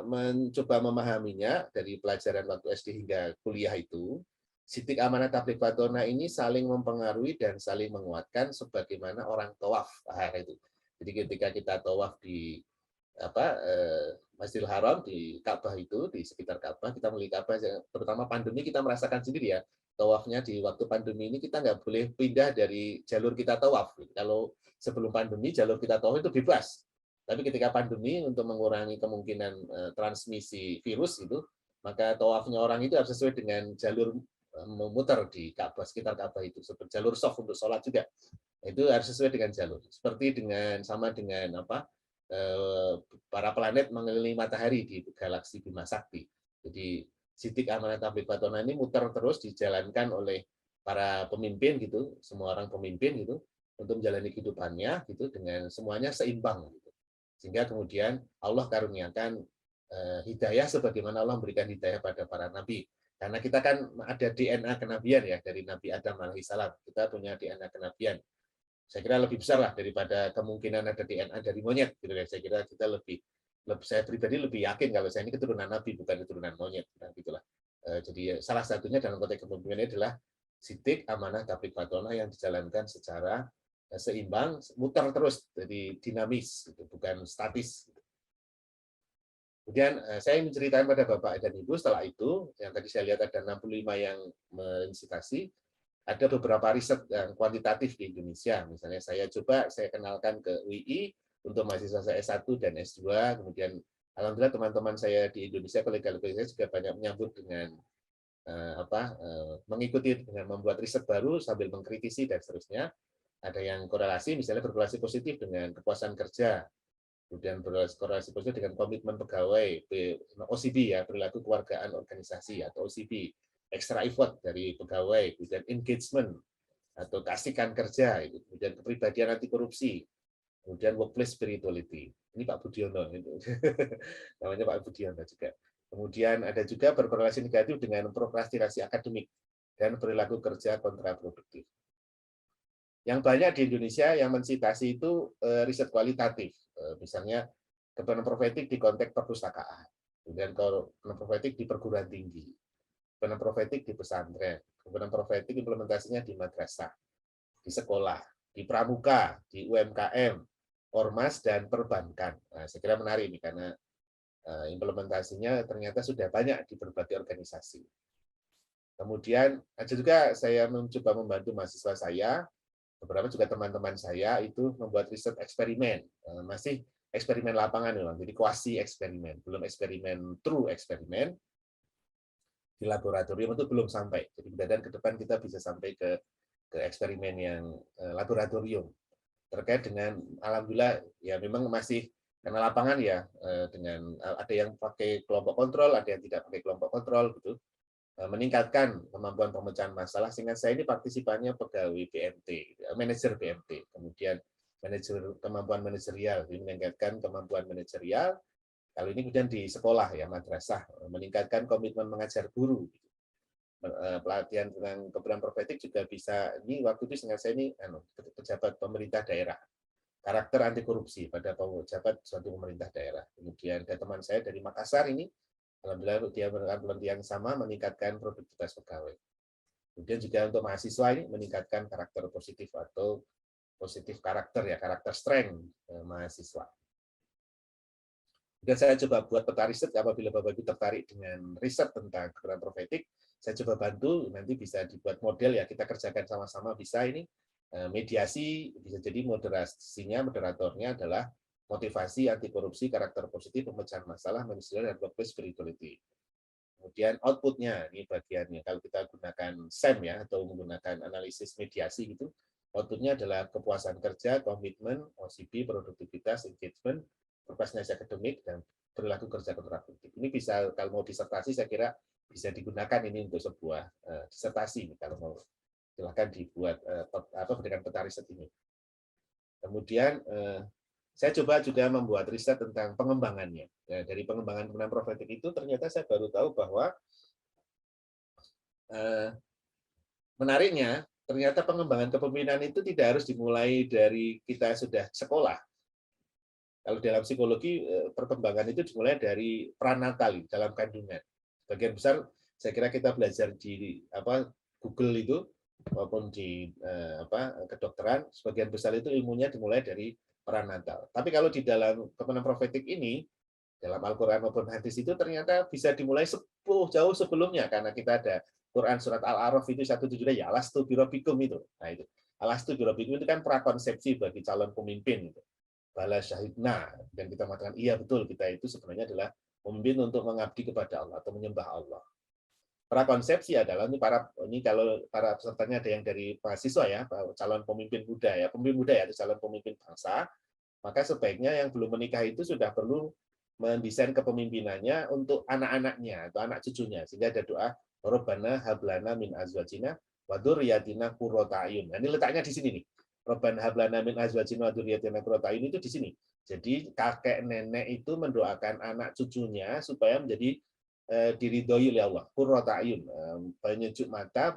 mencoba memahaminya dari pelajaran waktu SD hingga kuliah itu. Sidik amanah tablik fatonah ini saling mempengaruhi dan saling menguatkan sebagaimana orang tawaf. Itu. Jadi ketika kita tawaf di Masjidil Haram di Ka'bah itu, di sekitar Ka'bah, kita melihat Ka'bah, terutama pandemi kita merasakan sendiri ya, tawafnya di waktu pandemi ini kita nggak boleh pindah dari jalur kita tawaf. Kalau sebelum pandemi jalur kita tawaf itu bebas, tapi ketika pandemi untuk mengurangi kemungkinan transmisi virus itu, maka tawafnya orang itu harus sesuai dengan jalur memutar di Ka'bah, sekitar Ka'bah itu, seperti jalur soft untuk sholat juga. Itu harus sesuai dengan jalur. Seperti sama dengan para planet mengelilingi matahari di galaksi Bima Sakti. Jadi sidik amanah tablik fatonah ini muter terus dijalankan oleh para pemimpin gitu, semua orang pemimpin gitu, untuk menjalani kehidupannya gitu dengan semuanya seimbang gitu. Sehingga kemudian Allah karuniakan hidayah sebagaimana Allah memberikan hidayah pada para nabi. Karena kita kan ada DNA kenabian ya dari Nabi Adam alaihissalam. Kita punya DNA kenabian. Saya kira lebih besar lah daripada kemungkinan ada DNA dari monyet. Gitu ya. Saya kira kita saya pribadi lebih yakin kalau saya ini keturunan Nabi bukan keturunan monyet. Nah, gitulah. Jadi salah satunya dalam konteks kepemimpinan adalah sidik, amanah, tablik fatonah yang dijalankan secara seimbang, muter terus, jadi dinamis, gitu, bukan statis. Kemudian saya menceritakan pada Bapak dan Ibu setelah itu, yang tadi saya lihat ada 65 yang mencitasi, ada beberapa riset yang kuantitatif di Indonesia. Misalnya saya kenalkan ke UI untuk mahasiswa saya S1 dan S2, kemudian alhamdulillah teman-teman saya di Indonesia, kolega-kolega saya juga banyak menyambut dengan mengikuti dengan membuat riset baru sambil mengkritisi dan seterusnya. Ada yang korelasi, misalnya berkorelasi positif dengan kepuasan kerja, kemudian berkorelasi positif dengan komitmen pegawai, OCB ya, perilaku kewargaan organisasi atau OCB, extra effort dari pegawai, kemudian engagement atau keasikan kerja, kemudian kepribadian anti korupsi, kemudian workplace spirituality. Ini Pak Budiono, namanya Pak Budiono juga. Kemudian ada juga berkorelasi negatif dengan prokrastinasi akademik dan perilaku kerja kontraproduktif. Yang banyak di Indonesia yang mensitasi itu riset kualitatif, misalnya kebenaran profetik di konteks perpustakaan, kemudian kebenaran profetik di perguruan tinggi, kebenaran profetik di pesantren, kebenaran profetik implementasinya di madrasah, di sekolah, di pramuka, di UMKM, ormas, dan perbankan. Nah, saya kira menarik ini karena implementasinya ternyata sudah banyak di berbagai organisasi. Kemudian ada juga saya mencoba membantu mahasiswa saya, beberapa juga teman-teman saya itu membuat riset eksperimen, masih eksperimen lapangan, jadi kuasi eksperimen, belum eksperimen true eksperimen di laboratorium itu belum sampai. Jadi mudah-mudahan ke depan kita bisa sampai ke eksperimen yang laboratorium terkait dengan alhamdulillah ya memang masih karena lapangan ya dengan ada yang pakai kelompok kontrol, ada yang tidak pakai kelompok kontrol gitu. Meningkatkan kemampuan pemecahan masalah sehingga saya ini partisipannya pegawai BMT, manajer BMT, kemudian kemampuan manajerial, meningkatkan kemampuan manajerial Kalau ini kemudian di sekolah ya, madrasah, meningkatkan komitmen mengajar guru. Pelatihan tentang kebenaran profetik juga bisa. Ini waktu itu seingat saya ini pejabat pemerintah daerah, karakter anti korupsi pada pejabat suatu pemerintah daerah. Kemudian ada teman saya dari Makassar ini, alhamdulillah dia melakukan pelatihan sama, meningkatkan produktivitas pegawai. Kemudian juga untuk mahasiswa ini meningkatkan karakter positif atau positif karakter ya, karakter strength mahasiswa. Dan saya coba buat peta riset, apabila Bapak Ibu tertarik dengan riset tentang kebenaran profetik, saya coba bantu, nanti bisa dibuat model ya, kita kerjakan sama-sama, bisa ini mediasi, bisa jadi moderasinya, moderatornya adalah motivasi, anti korupsi, karakter positif, pemecahan masalah, managerial, dan workplace spirituality. Kemudian outputnya, ini bagiannya, kalau kita gunakan SEM ya, atau menggunakan analisis mediasi gitu, outputnya adalah kepuasan kerja, komitmen, OCB, produktivitas, engagement, prestasi akademik, dan perilaku kerja kontraproduktif. Ini bisa, kalau mau disertasi, saya kira bisa digunakan ini untuk sebuah disertasi. Kalau mau, silakan dibuat berdasarkan peta riset ini. Kemudian saya coba juga membuat riset tentang pengembangannya. Ya, dari pengembangan kebenaran profetik itu ternyata saya baru tahu bahwa menariknya ternyata pengembangan kepemimpinan itu tidak harus dimulai dari kita sudah sekolah. Kalau dalam psikologi, perkembangan itu dimulai dari pranatal dalam kandungan. Bagian besar saya kira kita belajar di Google itu maupun di kedokteran, sebagian besar itu ilmunya dimulai dari pranatal. Tapi kalau di dalam kebenaran profetik ini, dalam Al-Quran maupun hadis itu ternyata bisa dimulai jauh sebelumnya, karena kita ada Quran surat Al-A'raf itu 172 ya, alastu birabbikum itu. Nah itu, alastu birabbikum itu kan prakonsepsi bagi calon pemimpin itu. Bala syahidna, dan kita mengatakan iya betul, kita itu sebenarnya adalah pemimpin untuk mengabdi kepada Allah atau menyembah Allah. Prakonsepsi adalah ini kalau para pesertanya ada yang dari mahasiswa ya, calon pemimpin muda ya, atau calon pemimpin bangsa, maka sebaiknya yang belum menikah itu sudah perlu mendesain kepemimpinannya untuk anak-anaknya atau anak cucunya, sehingga ada doa Rabbana hablana min azwajina wa dzurriyyatina qurrata a'yun. Nah, ini letaknya di sini nih. Rabbana hablana min azwajina wa dzurriyyatina qurrata a'yun itu di sini. Jadi kakek nenek itu mendoakan anak cucunya supaya menjadi diridhoi oleh Allah. Qurrata a'yun, penyejuk mata,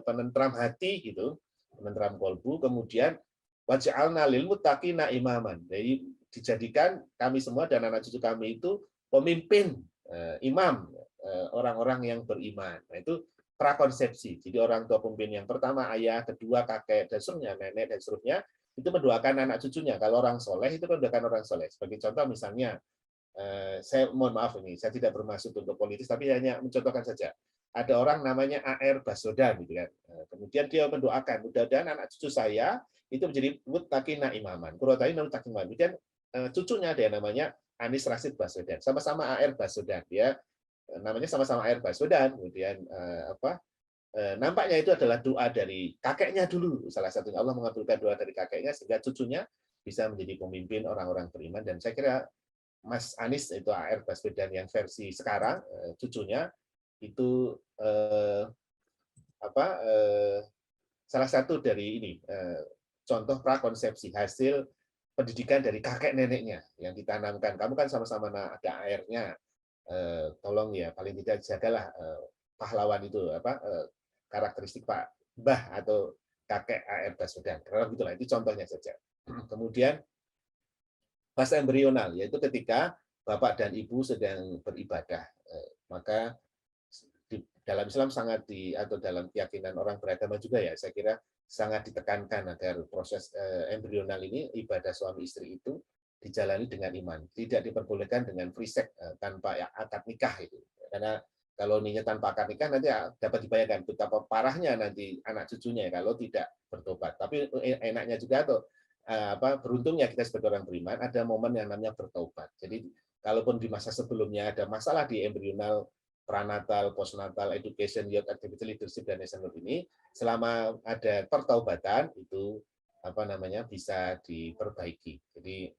penentram hati gitu, penentram kolbu, kemudian waj'alna lil muttaqina imaman. Jadi dijadikan kami semua dan anak cucu kami itu pemimpin, imam, orang-orang yang beriman. Nah, itu prakonsepsi. Jadi orang tua pemimpin yang pertama ayah, kedua kakek, dan seterusnya nenek dan seterusnya itu mendoakan anak cucunya. Kalau orang soleh itu mendoakan orang soleh. Sebagai contoh misalnya, saya mohon maaf ini, saya tidak bermaksud untuk politis, tapi hanya mencontohkan saja. Ada orang namanya AR Baswedan, gitu kan. Kemudian dia mendoakan, mudah-mudahan anak cucu saya itu menjadi muttaqina imaman. Qurratain muttaqina imaman. Kemudian cucunya ada yang namanya Anies Rashid Baswedan, sama-sama AR Baswedan. Dia namanya sama-sama AR Baswedan. Kemudian nampaknya itu adalah doa dari kakeknya dulu. Salah satunya Allah mengabulkan doa dari kakeknya sehingga cucunya bisa menjadi pemimpin orang-orang beriman. Dan saya kira Mas Anies itu AR Baswedan yang versi sekarang, cucunya itu salah satu dari ini contoh prakonsepsi hasil pendidikan dari kakek neneknya yang ditanamkan. Kamu kan sama-sama ada airnya, tolong ya paling tidak jagalah pahlawan itu karakteristik Pak Mbah atau kakek AR Baswedan. Karena gitulah, itu contohnya saja. Kemudian fase embrional, yaitu ketika bapak dan ibu sedang beribadah, maka di dalam Islam sangat atau dalam keyakinan orang beragama juga ya, saya kira sangat ditekankan agar proses embrional ini, ibadah suami istri itu dijalani dengan iman, tidak diperbolehkan dengan free sex tanpa akad nikah itu. Karena kalau niatnya tanpa akad nikah nanti dapat dibayangkan betapa parahnya nanti anak cucunya kalau tidak bertobat. Tapi enaknya juga atau beruntungnya kita sebagai orang beriman ada momen yang namanya bertobat. Jadi kalaupun di masa sebelumnya ada masalah di embrional, pranatal, postnatal, education, youth activity, leadership, dan national ini, selama ada pertaubatan itu bisa diperbaiki. Jadi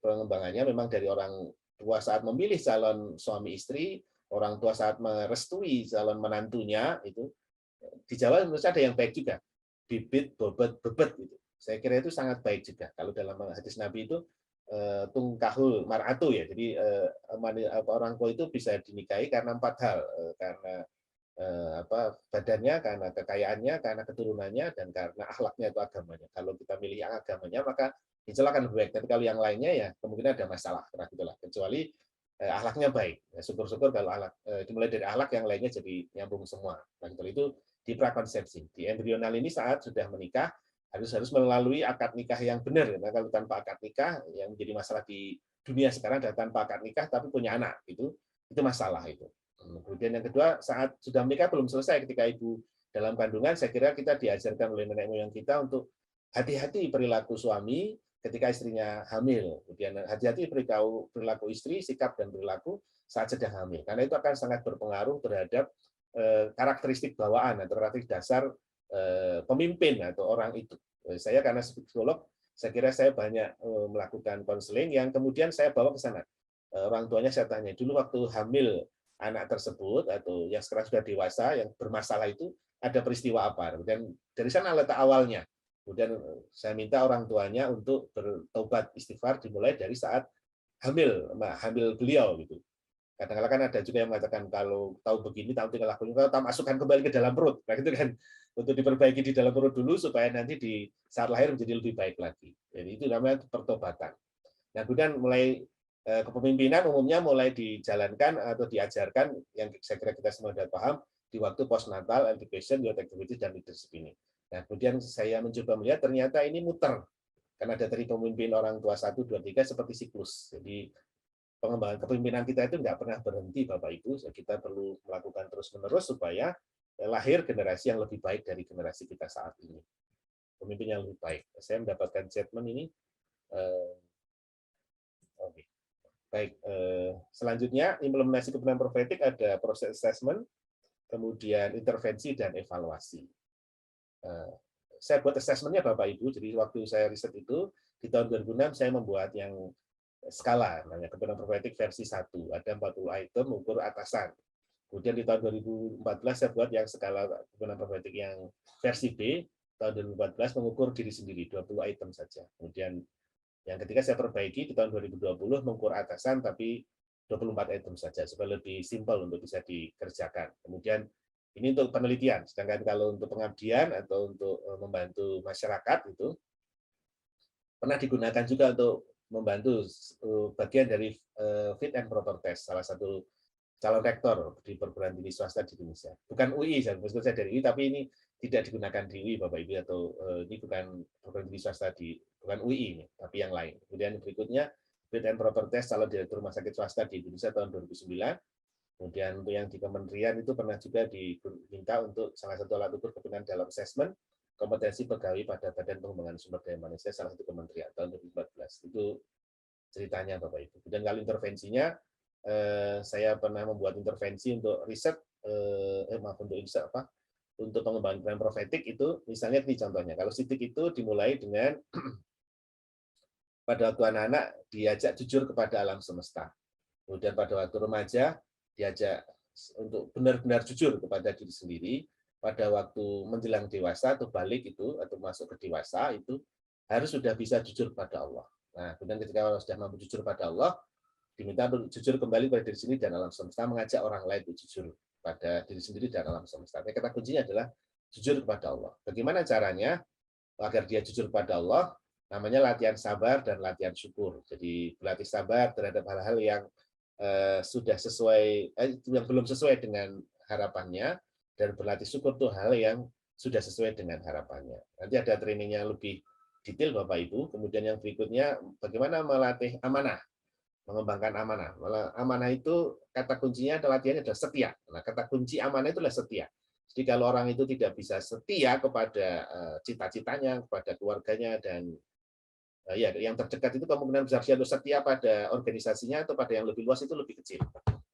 pengembangannya memang dari orang tua saat memilih calon suami istri, orang tua saat merestui calon menantunya itu. Di Jawa menurut saya ada yang baik juga, bibit bobot bebet gitu. Saya kira itu sangat baik juga. Kalau dalam hadis Nabi itu tungkahul mar'atu ya. Jadi orang tua itu bisa dinikahi karena 4 hal, karena badannya, karena kekayaannya, karena keturunannya, dan karena akhlaknya atau agamanya. Kalau kita milih yang agamanya maka dicelakan lebih baik. Tapi kalau yang lainnya ya kemungkinan ada masalah, karena gitulah. Kecuali akhlaknya baik. Ya, syukur-syukur kalau dimulai dari akhlak yang lainnya jadi nyambung semua. Nah, itu di prakonsepsi. Di embrional ini saat sudah menikah harus melalui akad nikah yang benar. Nah, kalau tanpa akad nikah yang menjadi masalah di dunia sekarang adalah tanpa akad nikah tapi punya anak itu masalah itu. Kemudian yang kedua, saat sudah menikah belum selesai ketika ibu dalam kandungan, saya kira kita diajarkan oleh nenek moyang kita untuk hati-hati perilaku suami ketika istrinya hamil. Kemudian hati-hati perilaku istri, sikap dan perilaku saat sedang hamil. Karena itu akan sangat berpengaruh terhadap karakteristik bawaan atau karakteristik dasar pemimpin atau orang itu. Saya karena psikolog, saya kira saya banyak melakukan konseling yang kemudian saya bawa ke sana. Orang tuanya saya tanya, dulu waktu hamil anak tersebut atau yang sekarang sudah dewasa yang bermasalah itu ada peristiwa apa. Kemudian dari sana letak awalnya. Kemudian saya minta orang tuanya untuk bertobat istighfar dimulai dari saat hamil beliau gitu. Kadang-kadang kan ada juga yang mengatakan kalau tahu begini, tahu tinggal lakukan, kalau tahu masukkan kembali ke dalam perut. Nah, gitu kan. Untuk diperbaiki di dalam perut dulu supaya nanti di saat lahir menjadi lebih baik lagi. Jadi itu namanya pertobatan. Nah, kemudian mulai kepemimpinan umumnya mulai dijalankan atau diajarkan yang saya kira kita semua sudah paham di waktu postnatal, education, youth activity, dan leadership ini. Nah, kemudian saya mencoba melihat ternyata ini muter. Karena ada dari pemimpin orang tua 1, 2, 3 seperti siklus. Jadi pengembangan kepemimpinan kita itu nggak pernah berhenti, Bapak Ibu. Kita perlu melakukan terus-menerus supaya lahir generasi yang lebih baik dari generasi kita saat ini. Pemimpin yang lebih baik. Saya mendapatkan statement ini. Oke. Baik, selanjutnya implementasi kepemimpinan profetik ada proses assessment, kemudian intervensi dan evaluasi. Saya buat assessment-nya Bapak Ibu, jadi waktu saya riset itu di tahun 2006 saya membuat yang skala, namanya kepemimpinan profetik versi 1, ada 40 item ukur atasan. Kemudian di tahun 2014 saya buat yang skala kepemimpinan profetik yang versi B, tahun 2014 mengukur diri sendiri, 20 item saja. Kemudian yang ketiga saya perbaiki di tahun 2020 mengukur atasan tapi 24 item saja supaya lebih simpel untuk bisa dikerjakan. Kemudian ini untuk penelitian, sedangkan kalau untuk pengabdian atau untuk membantu masyarakat itu pernah digunakan juga untuk membantu bagian dari fit and proper test, salah satu calon rektor di perguruan tinggi swasta di Indonesia. Bukan UI, saya dari UI, tapi ini tidak digunakan di UI, Bapak Ibu, atau ini bukan perguruan tinggi swasta bukan UI ini, tapi yang lain. Kemudian berikutnya, fit and proper test calon direktur rumah sakit swasta di Indonesia tahun 2009. Kemudian untuk yang di kementerian itu pernah juga diminta untuk salah satu alat ukur kepemimpinan dalam assessment kompetensi pegawai pada Badan Pengembangan Sumber Daya Manusia salah satu kementerian tahun 2014. Itu ceritanya Bapak Ibu. Kemudian kalau intervensinya, saya pernah membuat intervensi untuk riset, untuk pengembangan profetik itu, misalnya ini contohnya, kalau sidik itu dimulai dengan pada waktu anak-anak diajak jujur kepada alam semesta. Kemudian pada waktu remaja diajak untuk benar-benar jujur kepada diri sendiri. Pada waktu menjelang dewasa atau balik itu atau masuk ke dewasa itu harus sudah bisa jujur pada Allah. Nah, kemudian ketika sudah mampu jujur pada Allah, diminta untuk jujur kembali pada diri sendiri dan alam semesta, mengajak orang lain untuk jujur pada diri sendiri dan alam semesta. Tapi kata kuncinya adalah jujur kepada Allah. Bagaimana caranya agar dia jujur pada Allah? Namanya latihan sabar dan latihan syukur. Jadi berlatih sabar terhadap hal-hal yang sudah sesuai, yang belum sesuai dengan harapannya, dan berlatih syukur itu hal yang sudah sesuai dengan harapannya. Nanti ada trainingnya lebih detail Bapak Ibu. Kemudian yang berikutnya bagaimana melatih amanah, mengembangkan amanah. Amanah itu kata kuncinya adalah latihannya adalah setia. Nah, kata kunci amanah itu adalah setia. Jadi kalau orang itu tidak bisa setia kepada cita-citanya, kepada keluarganya, dan ya yang terdekat itu kemungkinan besar dia setia pada organisasinya atau pada yang lebih luas itu lebih kecil.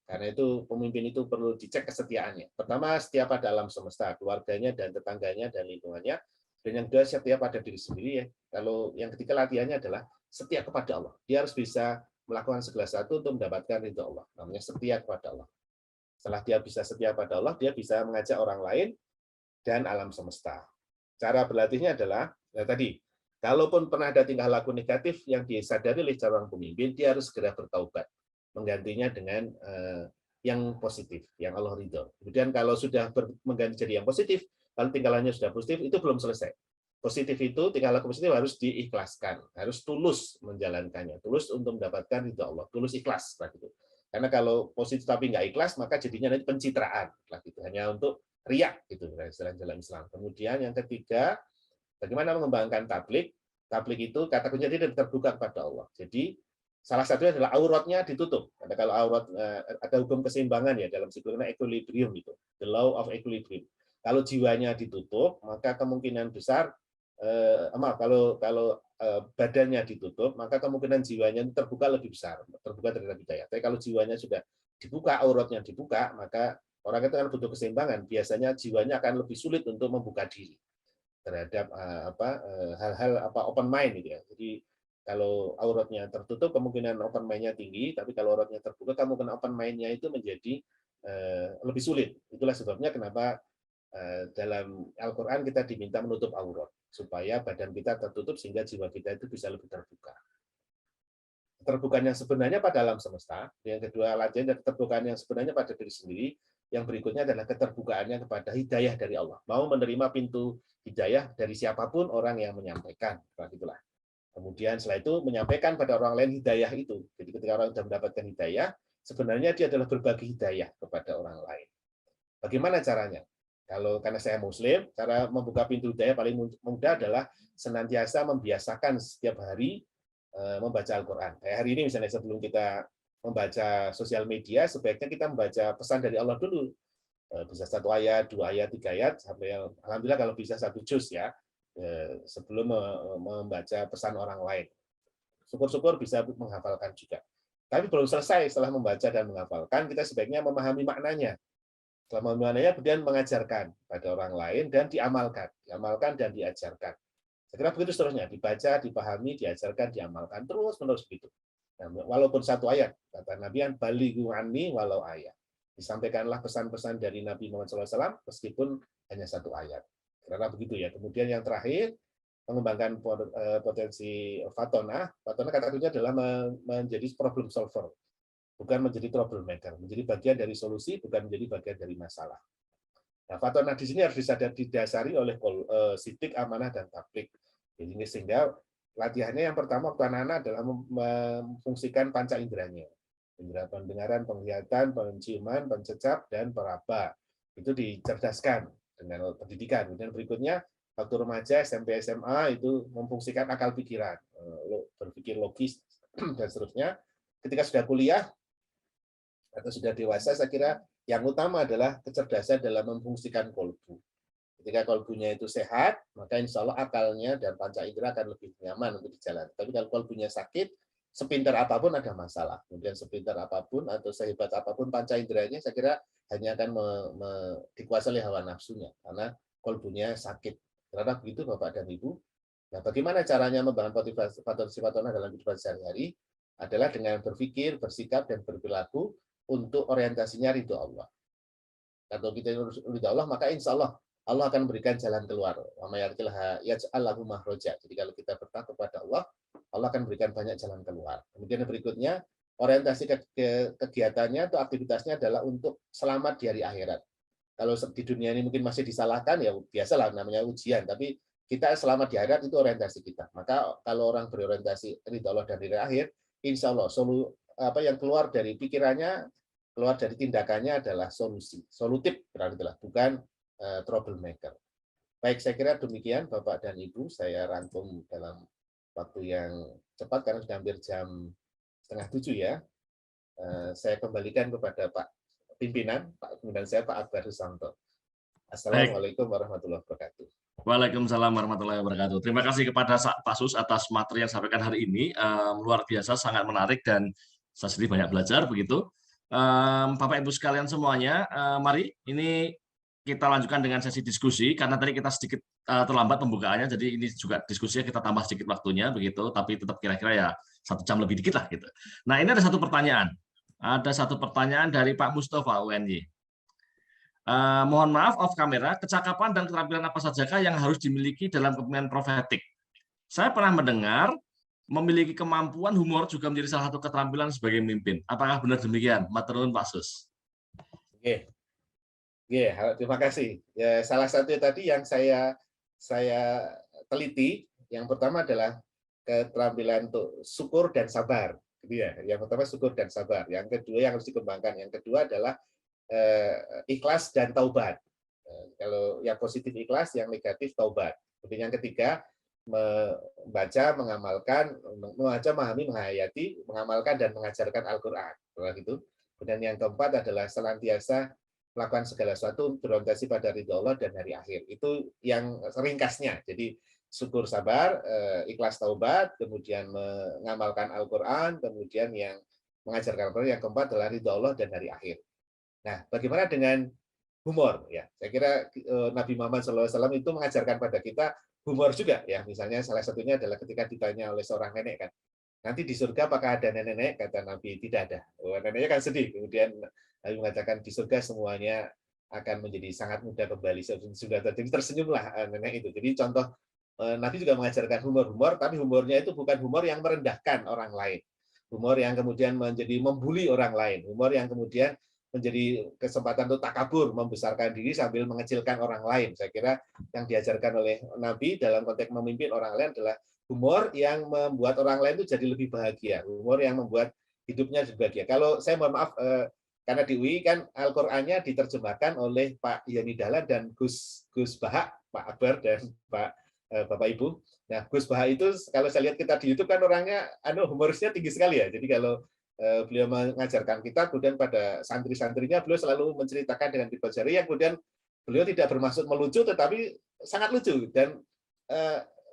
Karena itu pemimpin itu perlu dicek kesetiaannya. Pertama, setia pada alam semesta, keluarganya dan tetangganya dan lingkungannya. Dan yang kedua, setia pada diri sendiri. Ya. Kalau yang ketiga latihannya adalah setia kepada Allah. Dia harus bisa melakukan segala sesuatu untuk mendapatkan ridho Allah. Namanya setia kepada Allah. Setelah dia bisa setia pada Allah, dia bisa mengajak orang lain dan alam semesta. Cara berlatihnya adalah tadi Kalaupun pernah ada tingkah laku negatif yang disadari oleh calon pemimpin, dia harus segera bertaubat, menggantinya dengan yang positif, yang Allah ridho. Kemudian kalau sudah mengganti jadi yang positif, kalau tingkalannya sudah positif, itu belum selesai. Positif itu, tingkah laku positif harus diikhlaskan, harus tulus menjalankannya, tulus untuk mendapatkan ridho Allah, tulus ikhlas. Gitu. Karena kalau positif tapi nggak ikhlas, maka jadinya nanti pencitraan, gitu. Hanya untuk riak, gitu, dalam Islam. Kemudian yang ketiga, bagaimana mengembangkan tablik? Tablik itu kata kuncinya tidak terbuka kepada Allah. Jadi salah satunya adalah auratnya ditutup. Karena kalau aurat ada hukum keseimbangan ya dalam psikologi equilibrium itu, the law of equilibrium. Kalau jiwanya ditutup, maka kemungkinan besar kalau badannya ditutup, maka kemungkinan jiwanya terbuka lebih besar, terbuka terhadap hidayah. Tapi kalau jiwanya sudah dibuka, auratnya dibuka, maka orang itu kan butuh keseimbangan. Biasanya jiwanya akan lebih sulit untuk membuka diri terhadap hal-hal open mind gitu ya. Jadi kalau auratnya tertutup kemungkinan open mind-nya tinggi, tapi kalau auratnya terbuka kemungkinan open mind-nya itu menjadi lebih sulit. Itulah sebabnya kenapa dalam Al-Qur'an kita diminta menutup aurat supaya badan kita tertutup sehingga jiwa kita itu bisa lebih terbuka. Keterbukaan yang sebenarnya pada alam semesta, yang kedua latihan dan keterbukaan yang sebenarnya pada diri sendiri, yang berikutnya adalah keterbukaannya kepada hidayah dari Allah. Mau menerima pintu hidayah dari siapapun orang yang menyampaikan. Begitulah. Kemudian setelah itu menyampaikan pada orang lain hidayah itu. Jadi ketika orang sudah mendapatkan hidayah, sebenarnya dia adalah berbagi hidayah kepada orang lain. Bagaimana caranya? Karena saya Muslim, cara membuka pintu hidayah paling mudah adalah senantiasa membiasakan setiap hari membaca Al-Quran. Kayak hari ini misalnya sebelum kita membaca sosial media, sebaiknya kita membaca pesan dari Allah dulu. Bisa 1 ayat, 2 ayat, 3 ayat, sampai alhamdulillah kalau bisa 1 juz ya, sebelum membaca pesan orang lain. Syukur-syukur bisa menghafalkan juga. Tapi belum selesai setelah membaca dan menghafalkan, kita sebaiknya memahami maknanya. Setelah memahami maknanya, kemudian mengajarkan pada orang lain dan diamalkan dan diajarkan. Saya kira begitu seterusnya, dibaca, dipahami, diajarkan, diamalkan, terus-menerus begitu. Nah, walaupun 1 ayat, kata Nabi, balighu anni walau ayat. Disampaikanlah pesan-pesan dari Nabi Muhammad SAW, meskipun hanya 1 ayat. Karena begitu ya. Kemudian yang terakhir, mengembangkan potensi Fatona. Fatona kata kuncinya adalah menjadi problem solver, bukan menjadi troublemaker. Menjadi bagian dari solusi, bukan menjadi bagian dari masalah. Nah, Fatona di sini harus didasari oleh sidik, amanah, dan tablik. Jadi sehingga latihannya yang pertama waktu anak-anak adalah memfungsikan panca inderanya. Indera pendengaran, penglihatan, penciuman, pencecap, dan peraba. Itu dicerdaskan dengan pendidikan. Kemudian berikutnya waktu remaja, SMP, SMA itu memfungsikan akal pikiran, berpikir logis, dan seterusnya. Ketika sudah kuliah atau sudah dewasa, saya kira yang utama adalah kecerdasan dalam memfungsikan kolbu. Ketika kolbunya itu sehat, maka insya Allah akalnya dan panca indera akan lebih nyaman untuk dijalankan. Tapi kalau kolbunya sakit, sepintar apapun ada masalah. Kemudian sepintar apapun atau sehebat apapun panca inderanya, saya kira hanya akan dikuasai oleh hawa nafsunya, karena kolbunya sakit. Karena begitu Bapak dan Ibu. Nah, bagaimana caranya membangun potensi Fatona dalam kehidupan sehari-hari? Adalah dengan berpikir, bersikap, dan berperilaku untuk orientasinya ridho Allah. Kalau kita ridho Allah, maka insya Allah Allah akan memberikan jalan keluar. Jadi kalau kita bertakwa kepada Allah, Allah akan memberikan banyak jalan keluar. Kemudian berikutnya, orientasi kegiatannya atau aktivitasnya adalah untuk selamat di hari akhirat. Kalau di dunia ini mungkin masih disalahkan, ya biasalah namanya ujian, tapi kita selamat di akhirat itu orientasi kita. Maka kalau orang berorientasi ridho Allah dan hari akhir, insya Allah apa yang keluar dari pikirannya, keluar dari tindakannya adalah solutif, bukan troublemaker. Baik, saya kira demikian Bapak dan Ibu, saya rangkum dalam waktu yang cepat karena sudah hampir jam 6:30 ya. Saya kembalikan kepada Pak Pimpinan, Pak Pimpinan saya Pak Akbar Susanto. Assalamualaikum warahmatullahi wabarakatuh.
Waalaikumsalam warahmatullahi wabarakatuh. Terima kasih kepada Pak Sus atas materi yang disampaikan hari ini. Luar biasa, sangat menarik dan saya sendiri banyak belajar begitu. Bapak Ibu sekalian semuanya, mari ini kita lanjutkan dengan sesi diskusi karena tadi kita sedikit terlambat pembukaannya, jadi ini juga diskusinya kita tambah sedikit waktunya begitu, tapi tetap kira-kira ya 1 jam lebih dikit lah gitu. Nah, ini ada satu pertanyaan. Ada satu pertanyaan dari Pak Mustafa UNY. Mohon maaf off kamera, kecakapan dan keterampilan apa sajakah yang harus dimiliki dalam kepemimpinan profetik? Saya pernah mendengar memiliki kemampuan humor juga menjadi salah satu keterampilan sebagai pemimpin. Apakah benar demikian? Matur nuwun Pak Sus.
Oke, terima kasih. Ya, salah satu tadi yang saya teliti, yang pertama adalah keterampilan untuk syukur dan sabar. Gitu ya. Yang pertama syukur dan sabar. Yang kedua yang harus dikembangkan. Yang kedua adalah ikhlas dan taubat. Kalau yang positif ikhlas, yang negatif taubat. Kemudian yang ketiga membaca, mengamalkan, membaca, memahami, menghayati, mengamalkan dan mengajarkan Al-Qur'an. Gitu. Kemudian yang keempat adalah senantiasa melakukan segala sesuatu berorientasi pada ridho Allah dan hari akhir. Itu yang ringkasnya. Jadi syukur sabar, ikhlas taubat, kemudian mengamalkan Al-Qur'an, kemudian yang mengajarkan Al-Qur'an, yang keempat adalah ridho Allah dan hari akhir. Nah, bagaimana dengan humor? Ya, saya kira Nabi Muhammad SAW itu mengajarkan pada kita humor juga. Ya, misalnya salah satunya adalah ketika ditanya oleh seorang nenek kan, nanti di surga apakah ada nenek? Kata Nabi, tidak ada. Oh, neneknya kan sedih. Kemudian Nabi mengatakan di surga semuanya akan menjadi sangat mudah kembali. Sudah jadi tersenyumlah nenek itu. Jadi contoh Nabi juga mengajarkan humor-humor, tapi humornya itu bukan humor yang merendahkan orang lain. Humor yang kemudian menjadi membuli orang lain. Humor yang kemudian menjadi kesempatan untuk takabur, membesarkan diri sambil mengecilkan orang lain. Saya kira yang diajarkan oleh Nabi dalam konteks memimpin orang lain adalah humor yang membuat orang lain itu jadi lebih bahagia, humor yang membuat hidupnya lebih bahagia. Kalau saya mohon maaf, karena di UI kan Al-Qur'annya diterjemahkan oleh Pak Yani Dahlan dan Gus Bahak, Pak Akbar dan Bapak Ibu. Nah, Gus Bahak itu kalau saya lihat kita di YouTube kan orangnya humorisnya tinggi sekali ya. Jadi kalau beliau mengajarkan kita, kemudian pada santri-santrinya beliau selalu menceritakan dengan tipe jari yang kemudian beliau tidak bermaksud melucu tetapi sangat lucu, dan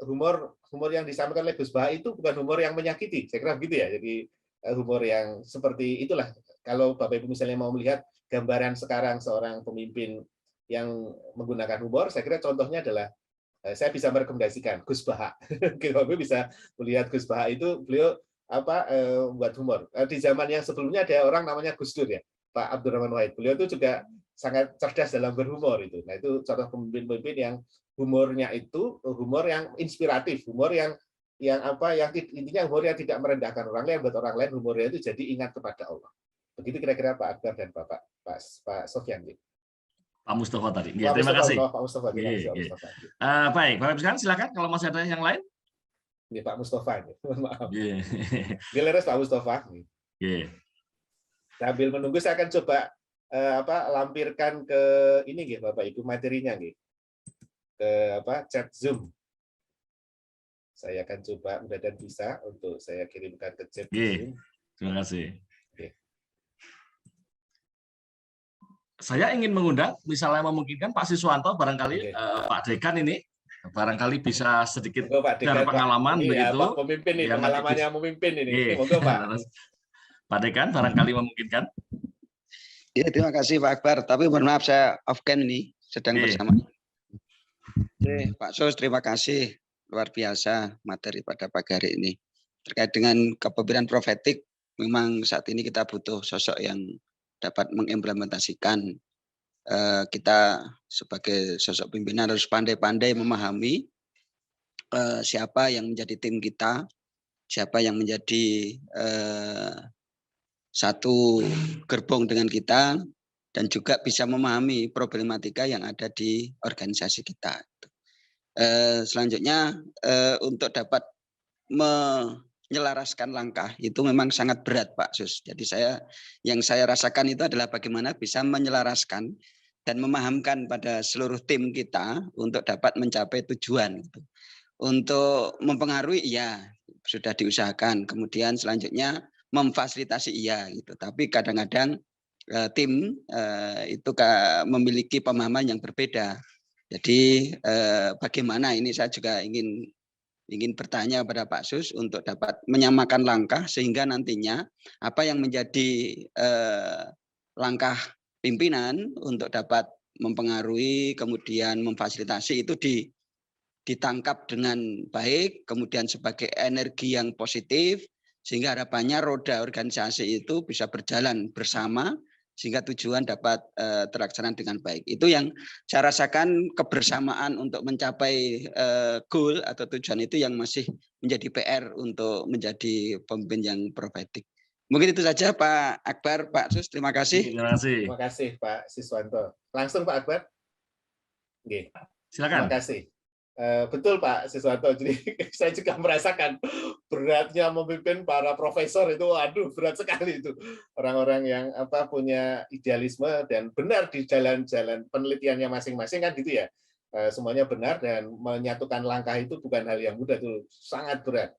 humor yang disampaikan oleh Gus Bahak itu bukan humor yang menyakiti, saya kira begitu ya. Jadi humor yang seperti itulah. Kalau Bapak Ibu misalnya mau melihat gambaran sekarang seorang pemimpin yang menggunakan humor, saya kira contohnya adalah saya bisa merekomendasikan Gus Bahak. Bapak Ibu bisa melihat Gus Bahak itu, beliau buat humor. Di zaman yang sebelumnya ada orang namanya Gus Dur ya, Pak Abdurrahman Wahid. Beliau itu juga sangat cerdas dalam berhumor itu. Nah, itu contoh pemimpin-pemimpin yang humornya itu humor yang inspiratif, humor yang intinya humor yang tidak merendahkan orang lain, buat orang lain humornya itu jadi ingat kepada Allah. Begitu kira-kira Pak Akbar dan Pak Sofyan.
Pak Mustafa tadi. Ya, terima kasih.
Pak Mustafa.
Baik, Bapak sekarang silakan kalau masih ada yang lain.
Ini Pak Mustafa, maaf.
Giliran
Pak Mustafa. Sambil menunggu saya akan coba lampirkan ke ini nggih Bapak Ibu materinya nggih. Ke chat Zoom. Saya akan coba mudah-mudahan bisa untuk saya kirimkan ke chat Zoom.
Terima kasih. Saya ingin mengundang, misalnya memungkinkan Pak Siswanto barangkali Pak Dekan ini barangkali bisa sedikit dari pengalaman
ini
begitu.
Pak pemimpin ini, pengalamannya memimpin ini. Monggo Pak.
Pak Dekan barangkali memungkinkan.
Ya, terima kasih Pak Akbar. Tapi mohon maaf saya off cam ini sedang bersama. Oke, Pak Sus, terima kasih luar biasa materi pada pagi hari ini terkait dengan kepemimpinan profetik. Memang saat ini kita butuh sosok yang dapat mengimplementasikan. Kita sebagai sosok pimpinan harus pandai-pandai memahami siapa yang menjadi tim kita, siapa yang menjadi satu gerbong dengan kita, dan juga bisa memahami problematika yang ada di organisasi kita. Selanjutnya untuk dapat menyelaraskan langkah itu memang sangat berat Pak Sus. Jadi yang saya rasakan itu adalah bagaimana bisa menyelaraskan dan memahamkan pada seluruh tim kita untuk dapat mencapai tujuan. Untuk mempengaruhi ya sudah diusahakan. Kemudian selanjutnya memfasilitasi iya gitu. Tapi kadang-kadang tim itu memiliki pemahaman yang berbeda. Jadi bagaimana ini saya juga ingin bertanya kepada Pak Sus untuk dapat menyamakan langkah sehingga nantinya apa yang menjadi langkah pimpinan untuk dapat mempengaruhi kemudian memfasilitasi itu ditangkap dengan baik, kemudian sebagai energi yang positif sehingga harapannya roda organisasi itu bisa berjalan bersama sehingga tujuan dapat terlaksana dengan baik. Itu yang saya rasakan, kebersamaan untuk mencapai goal atau tujuan itu yang masih menjadi PR untuk menjadi pemimpin yang profetik. Mungkin itu saja Pak Akbar, Pak Sus, terima kasih.
Terima kasih.
Terima kasih Pak Siswanto. Langsung Pak Akbar. Oke.
Silakan.
Terima kasih. Betul Pak Siswanto. Jadi saya juga merasakan beratnya memimpin para profesor itu, aduh berat sekali itu. Orang-orang yang punya idealisme dan benar di jalan-jalan penelitiannya masing-masing kan gitu ya. Semuanya benar dan menyatukan langkah itu bukan hal yang mudah, itu sangat berat.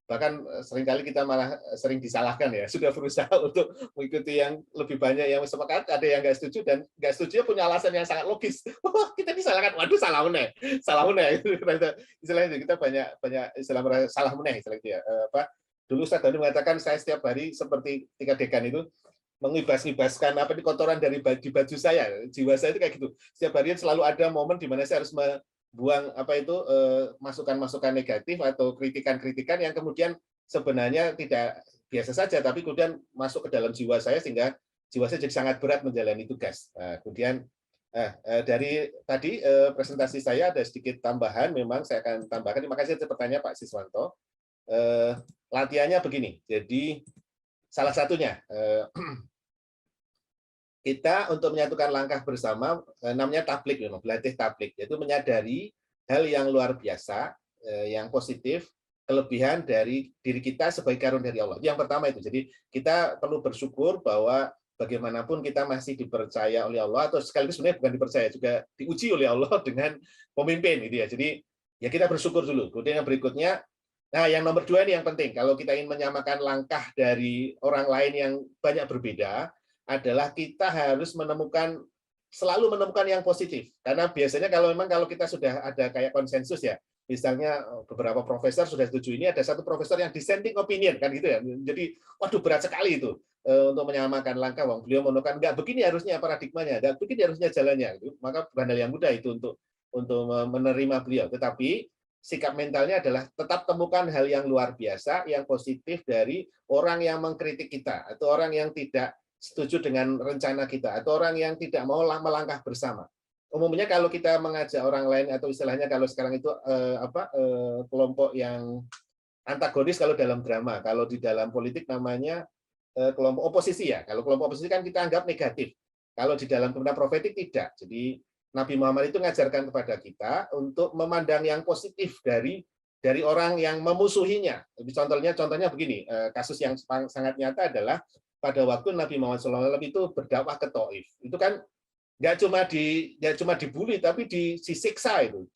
Bahkan seringkali kita malah sering disalahkan ya, sudah berusaha untuk mengikuti yang lebih banyak yang sepakat, ada yang nggak setuju, dan nggak setuju punya alasan yang sangat logis. Wah, kita disalahkan, waduh salah meneh. Istilahnya kita banyak istilah salah meneh istilah itu ya. Dulu Ustaz Dani mengatakan saya setiap hari seperti tika dekan itu mengibas-ibaskan kotoran dari di baju saya, jiwa saya itu kayak gitu. Setiap hari selalu ada momen di mana saya harus buang masukan-masukan negatif atau kritikan-kritikan yang kemudian sebenarnya tidak biasa saja, tapi kemudian masuk ke dalam jiwa saya sehingga jiwa saya jadi sangat berat menjalani tugas. Kemudian dari tadi presentasi saya ada sedikit tambahan, memang saya akan tambahkan. Terima kasih atas pertanyaan Pak Siswanto. Latihannya begini, jadi salah satunya kita untuk menyatukan langkah bersama namanya tablik, berlatih tablik, yaitu menyadari hal yang luar biasa, yang positif, kelebihan dari diri kita sebagai karunia dari Allah. Yang pertama itu, jadi kita perlu bersyukur bahwa bagaimanapun kita masih dipercaya oleh Allah, atau sekaligus sebenarnya bukan dipercaya, juga diuji oleh Allah dengan pemimpin, gitu ya. Jadi ya kita bersyukur dulu. Kemudian yang berikutnya, nah yang nomor 2 ini yang penting, kalau kita ingin menyamakan langkah dari orang lain yang banyak berbeda, adalah kita harus selalu menemukan yang positif. Karena biasanya kalau kita sudah ada kayak konsensus ya, misalnya beberapa profesor sudah setuju ini, ada satu profesor yang dissenting opinion kan gitu ya. Jadi waduh berat sekali itu untuk menyamakan langkah. Beliau menemukan enggak begini harusnya paradigmanya, enggak begini harusnya jalannya. Maka bukan hal yang mudah itu untuk menerima beliau. Tetapi sikap mentalnya adalah tetap temukan hal yang luar biasa, yang positif dari orang yang mengkritik kita, atau orang yang tidak setuju dengan rencana kita, atau orang yang tidak mau melangkah bersama. Umumnya kalau kita mengajak orang lain, atau istilahnya kalau sekarang itu kelompok yang antagonis kalau dalam drama, kalau di dalam politik namanya kelompok oposisi ya. Kalau kelompok oposisi kan kita anggap negatif. Kalau di dalam dunia profetik tidak. Jadi Nabi Muhammad itu mengajarkan kepada kita untuk memandang yang positif dari orang yang memusuhinya. Contohnya begini, kasus yang sangat nyata adalah pada waktu Nabi Muhammad SAW itu berdakwah ke Taif, itu kan nggak cuma dibully, tapi disiksa itu,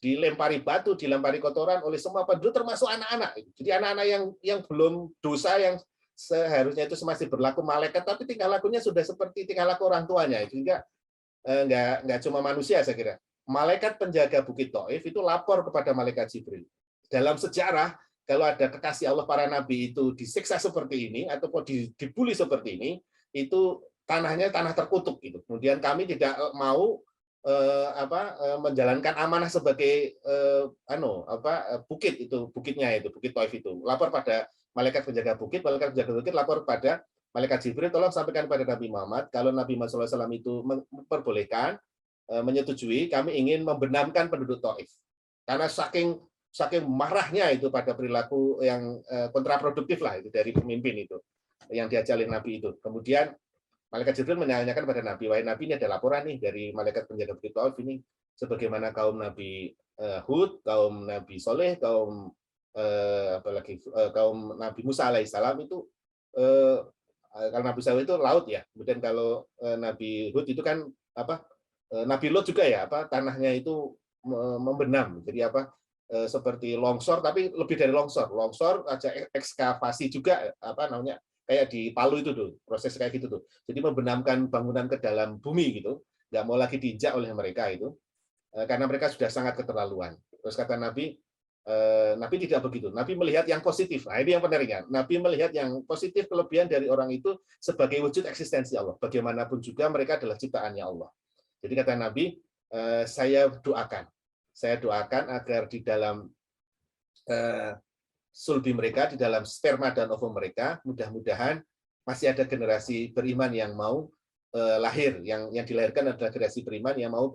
dilempari batu, dilempari kotoran oleh semua penduduk, termasuk anak-anak. Jadi anak-anak yang belum dosa, yang seharusnya itu masih berlaku malaikat, tapi tingkah lakunya sudah seperti tingkah laku orang tuanya. Itu nggak cuma manusia, saya kira. Malaikat penjaga Bukit Taif itu lapor kepada malaikat Jibril. Dalam sejarah, kalau ada kekasih Allah para nabi itu disiksa seperti ini ataupun dibully seperti ini, itu tanahnya tanah terkutuk gitu. Kemudian kami tidak mau menjalankan amanah sebagai bukit itu, bukitnya itu, Bukit Taif itu. Lapor pada malaikat penjaga bukit lapor pada malaikat Jibril, tolong sampaikan kepada Nabi Muhammad kalau Nabi Muhammad SAW itu memperbolehkan, menyetujui, kami ingin membenamkan penduduk Taif. Karena saking marahnya itu pada perilaku yang kontraproduktif lah itu dari pemimpin itu yang diajalin Nabi itu. Kemudian malaikat Jibril menanyakan pada Nabi, wahai Nabi, ini ada laporan nih dari malaikat penjaga Bukit Taif ini, sebagaimana kaum Nabi Hud, kaum Nabi Soleh, kaum Nabi Musa alaihissalam itu kalau Nabi Musa itu laut ya. Kemudian kalau Nabi Hud itu kan Nabi Lot juga ya, tanahnya itu membenam. Jadi seperti longsor, tapi lebih dari longsor aja ekskavasi juga, kayak di Palu itu tuh, proses kayak gitu tuh. Jadi membenamkan bangunan ke dalam bumi gitu, nggak mau lagi diinjak oleh mereka itu, karena mereka sudah sangat keterlaluan. Terus kata Nabi tidak begitu. Nabi melihat yang positif. Nah, ini yang pentingnya. Nabi melihat yang positif, kelebihan dari orang itu sebagai wujud eksistensi Allah. Bagaimanapun juga mereka adalah ciptaannya Allah. Jadi kata Nabi, saya doakan agar di dalam sulbi mereka, di dalam sperma dan ovum mereka, mudah-mudahan masih ada generasi beriman yang mau lahir, yang dilahirkan adalah generasi beriman yang mau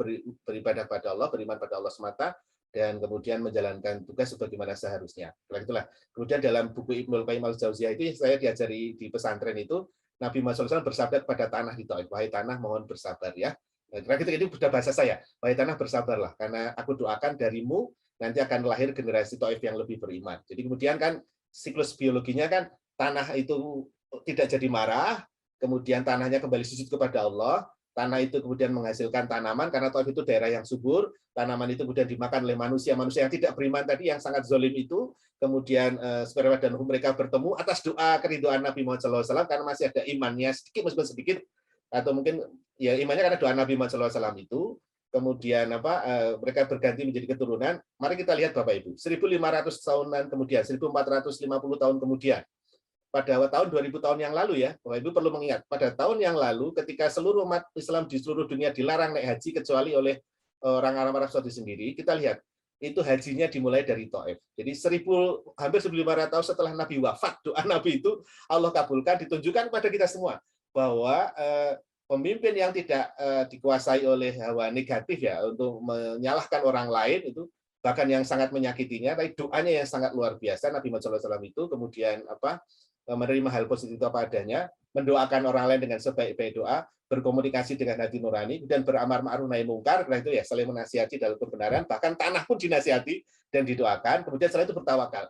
beribadah pada Allah, beriman pada Allah semata, dan kemudian menjalankan tugas sebagaimana seharusnya. Itulah. Kemudian dalam buku Ibnul Qayyim al-Jauziyah itu saya diajari di pesantren itu, Nabi Muhammad SAW bersabda kepada tanah di Taif, wahai tanah mohon bersabar ya. Karena itu sudah bahasa saya, wahai tanah bersabarlah, karena aku doakan darimu nanti akan lahir generasi Taif yang lebih beriman. Jadi kemudian kan siklus biologinya kan tanah itu tidak jadi marah, kemudian tanahnya kembali sujud kepada Allah, tanah itu kemudian menghasilkan tanaman, karena Taif itu daerah yang subur, tanaman itu kemudian dimakan oleh manusia yang tidak beriman tadi, yang sangat zalim itu, kemudian sperma dan mereka bertemu atas doa keridhaan Nabi Muhammad SAW, karena masih ada imannya sedikit, meskipun sedikit, atau mungkin ya imannya karena doa Nabi Muhammad SAW itu, kemudian mereka berganti menjadi keturunan. Mari kita lihat Bapak Ibu, 1.500 tahunan kemudian, 1.450 tahun kemudian, pada tahun 2000 tahun yang lalu ya, Bapak Ibu perlu mengingat, pada tahun yang lalu ketika seluruh umat Islam di seluruh dunia dilarang naik haji kecuali oleh orang Arab Saudi sendiri, kita lihat itu hajinya dimulai dari Taif. Jadi hampir 1.500 tahun setelah Nabi wafat, doa Nabi itu Allah kabulkan, ditunjukkan kepada kita semua bahwa pemimpin yang tidak dikuasai oleh hawa negatif ya untuk menyalahkan orang lain itu, bahkan yang sangat menyakitinya, tapi doanya yang sangat luar biasa Nabi Muhammad SAW itu kemudian menerima hal positif apa adanya, mendoakan orang lain dengan sebaik-baik doa, berkomunikasi dengan hati nurani, dan beramar ma'ruf nahi mungkar, karena itu ya saling menasihati dalam kebenaran, bahkan tanah pun dinasihati dan didoakan, kemudian setelah itu bertawakal.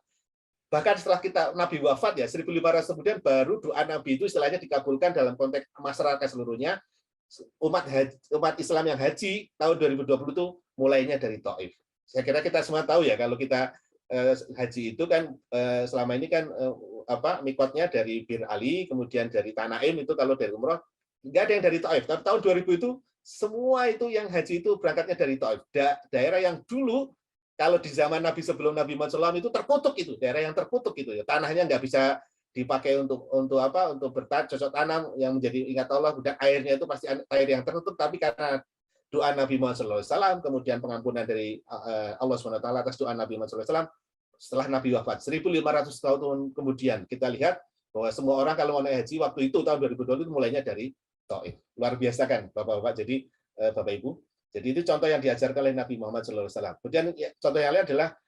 Bahkan setelah Nabi wafat ya 1.500 kemudian baru doa Nabi itu istilahnya dikabulkan dalam konteks masyarakat seluruhnya. Umat Islam yang haji tahun 2020 itu mulainya dari Taif. Saya kira kita semua tahu ya kalau kita haji itu kan selama ini kan mikotnya dari Bir Ali, kemudian dari Tanaim itu kalau dari umroh nggak ada yang dari Taif. Tapi tahun 2000 itu semua itu yang haji itu berangkatnya dari Taif. Daerah yang dulu kalau di zaman Nabi sebelum Nabi Muhammad SAW itu terkutuk itu, daerah yang terkutuk itu ya, tanahnya nggak bisa dipakai untuk bercocok tanam yang menjadi ingat Allah, dan airnya itu pasti air yang tertutup, tapi karena doa Nabi Muhammad SAW, kemudian pengampunan dari Allah SWT atas doa Nabi Muhammad SAW, setelah Nabi wafat 1.500 tahun kemudian kita lihat bahwa semua orang kalau mau naik haji waktu itu tahun 2020 itu mulainya dari Taif. Luar biasa kan Bapak-bapak, jadi Bapak Ibu. Jadi itu contoh yang diajarkan oleh Nabi Muhammad SAW. Kemudian contoh yang lain adalah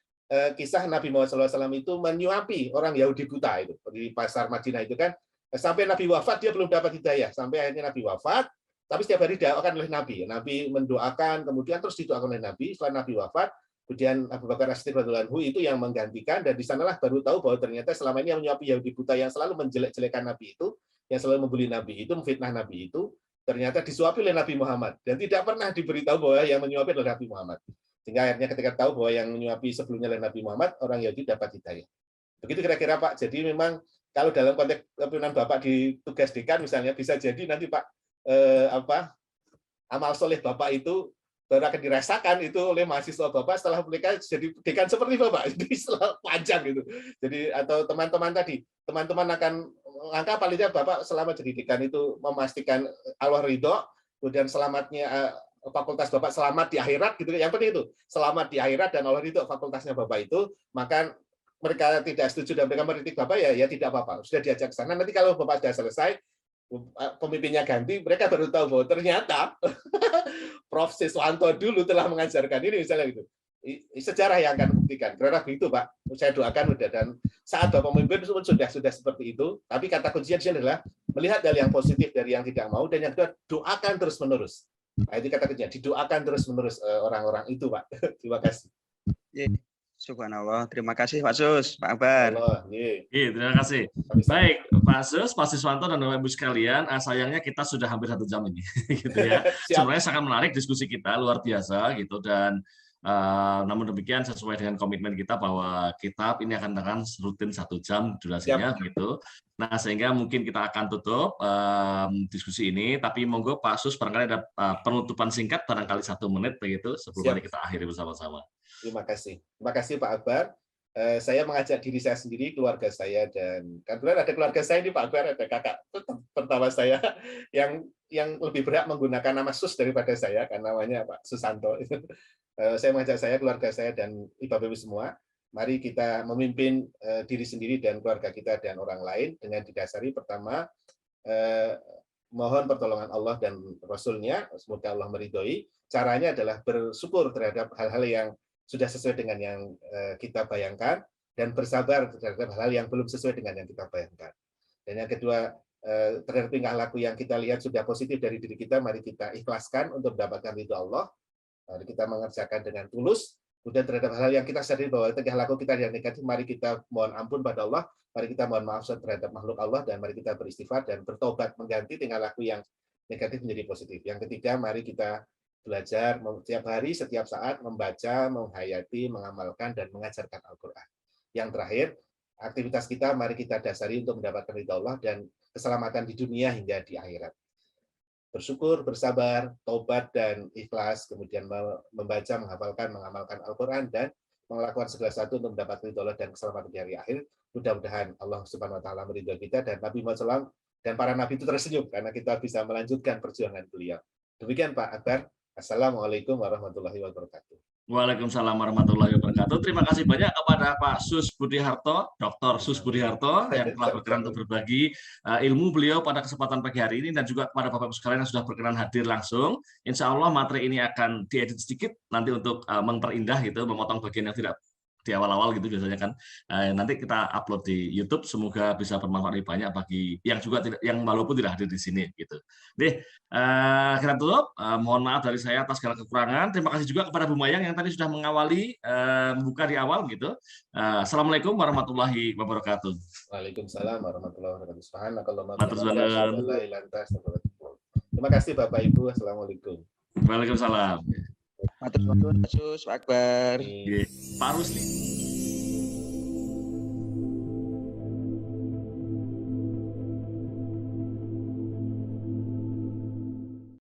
kisah Nabi Muhammad SAW itu menyuapi orang Yahudi buta itu di pasar Madinah itu kan, sampai Nabi wafat dia belum dapat hidayah, sampai akhirnya Nabi wafat, tapi setiap hari didoakan oleh Nabi. Nabi mendoakan, kemudian terus didoakan oleh Nabi. Setelah Nabi wafat, kemudian Abu Bakar As-Siddiq radhiyallahu anhu itu yang menggantikan, dan di sanalah baru tahu bahwa ternyata selama ini yang menyuapi Yahudi buta yang selalu menjelek-jelekan Nabi itu, yang selalu membuli Nabi itu, memfitnah Nabi itu, ternyata disuapi oleh Nabi Muhammad dan tidak pernah diberitahu bahwa yang menyuapi adalah Nabi Muhammad. Sehingga akhirnya ketika tahu bahwa yang menyuapi sebelumnya adalah Nabi Muhammad, orang Yahudi dapat hidayah. Begitu kira-kira Pak. Jadi memang kalau dalam konteks kepemimpinan Bapak di tugas dekan misalnya, bisa jadi nanti Pak amal soleh Bapak itu baru akan dirasakan itu oleh mahasiswa Bapak setelah mereka jadi dekan seperti Bapak. Jadi setelah panjang gitu. Jadi atau teman-teman tadi, teman-teman akan langkah paling tidak Bapak selama jadi dekan itu memastikan Allah ridho, kemudian selamatnya fakultas Bapak selamat di akhirat gitu. Yang penting itu selamat di akhirat dan Allah ridho fakultasnya Bapak itu, maka mereka tidak setuju dan mereka meritik Bapak ya tidak apa-apa, sudah diajak ke sana. Nanti kalau Bapak sudah selesai, pemimpinnya ganti, mereka baru tahu bahwa ternyata Prof. Siswanto dulu telah mengajarkan ini misalnya gitu. Sejarah yang akan membuktikan. Karena begitu Pak, saya doakan udah, dan saat Bapak memimpin sudah seperti itu. Tapi kata kuncinya di sini adalah melihat dari yang positif dari yang tidak mau, dan yang kedua doakan terus menerus. Nah, itu kata kuncinya, didoakan terus menerus orang-orang itu Pak. Terima kasih.
Subhanallah, terima kasih Pak Sus, Pak Akbar.
Terima kasih. Baik, Pak Sus, Pak Siswanto dan Bapak Ibu sekalian, sayangnya kita sudah hampir 1 jam ini, gitu ya. Sebenarnya sangat menarik diskusi kita, luar biasa, gitu. Dan namun demikian sesuai dengan komitmen kita bahwa kitab ini akan rutin 1 jam durasinya, gitu. Nah, sehingga mungkin kita akan tutup diskusi ini, tapi monggo Pak Sus barangkali ada penutupan singkat, barangkali 1 menit begitu, sebelum kita akhiri bersama-sama.
Terima kasih Pak Akbar. Saya mengajak diri saya sendiri, keluarga saya, dan kebetulan ada keluarga saya ini Pak Akbar, ada kakak pertama saya yang lebih berat menggunakan nama Sus daripada saya, karena namanya Pak Susanto. Saya mengajak saya, keluarga saya, dan Ibu-Ibu semua, mari kita memimpin diri sendiri dan keluarga kita dan orang lain dengan didasari pertama mohon pertolongan Allah dan Rasul-Nya, semoga Allah meridhoi. Caranya adalah bersyukur terhadap hal-hal yang sudah sesuai dengan yang kita bayangkan, dan bersabar terhadap hal yang belum sesuai dengan yang kita bayangkan. Dan yang kedua, terhadap tingkah laku yang kita lihat sudah positif dari diri kita, mari kita ikhlaskan untuk mendapatkan ridho Allah. Mari kita mengerjakan dengan tulus. Kemudian terhadap hal yang kita sadari bahwa tingkah laku kita yang negatif, mari kita mohon ampun pada Allah, mari kita mohon maaf terhadap makhluk Allah, dan mari kita beristighfar dan bertobat mengganti tingkah laku yang negatif menjadi positif. Yang ketiga, mari kita belajar setiap hari, setiap saat membaca, menghayati, mengamalkan, dan mengajarkan Al-Quran. Yang terakhir, aktivitas kita mari kita dasari untuk mendapatkan ridha Allah dan keselamatan di dunia hingga di akhirat. Bersyukur, bersabar, taubat, dan ikhlas, kemudian membaca, menghafalkan, mengamalkan Al-Quran, dan melakukan segala sesuatu untuk mendapatkan ridha Allah dan keselamatan di hari akhir. Mudah-mudahan Allah Subhanahu Wa Taala meridhoi kita, dan Nabi Muhammad SAW dan para nabi itu tersenyum karena kita bisa melanjutkan perjuangan beliau. Demikian Pak Akbar. Assalamualaikum warahmatullahi wabarakatuh.
Waalaikumsalam warahmatullahi wabarakatuh. Terima kasih banyak kepada Pak Sus Budiharto, Dr. Sus Budiharto yang telah berkenan untuk berbagi ilmu beliau pada kesempatan pagi hari ini, dan juga kepada Bapak-Ibu sekalian yang sudah berkenan hadir langsung. Insya Allah materi ini akan diedit sedikit nanti untuk memperindah gitu, memotong bagian yang tidak di awal-awal gitu biasanya kan. Nanti kita upload di YouTube, semoga bisa bermanfaat lebih banyak bagi yang juga tidak, yang walaupun tidak hadir di sini gitu. Oke, kita tutup. Mohon maaf dari saya atas segala kekurangan. Terima kasih juga kepada Bu Mayang yang tadi sudah mengawali membuka di awal gitu. Assalamualaikum warahmatullahi wabarakatuh.
Waalaikumsalam warahmatullahi wabarakatuh.
Terima
kasih Bapak Ibu. Assalamualaikum.
Waalaikumsalam.
Matur nuwun, Sus Akbar.
Pak Rusli.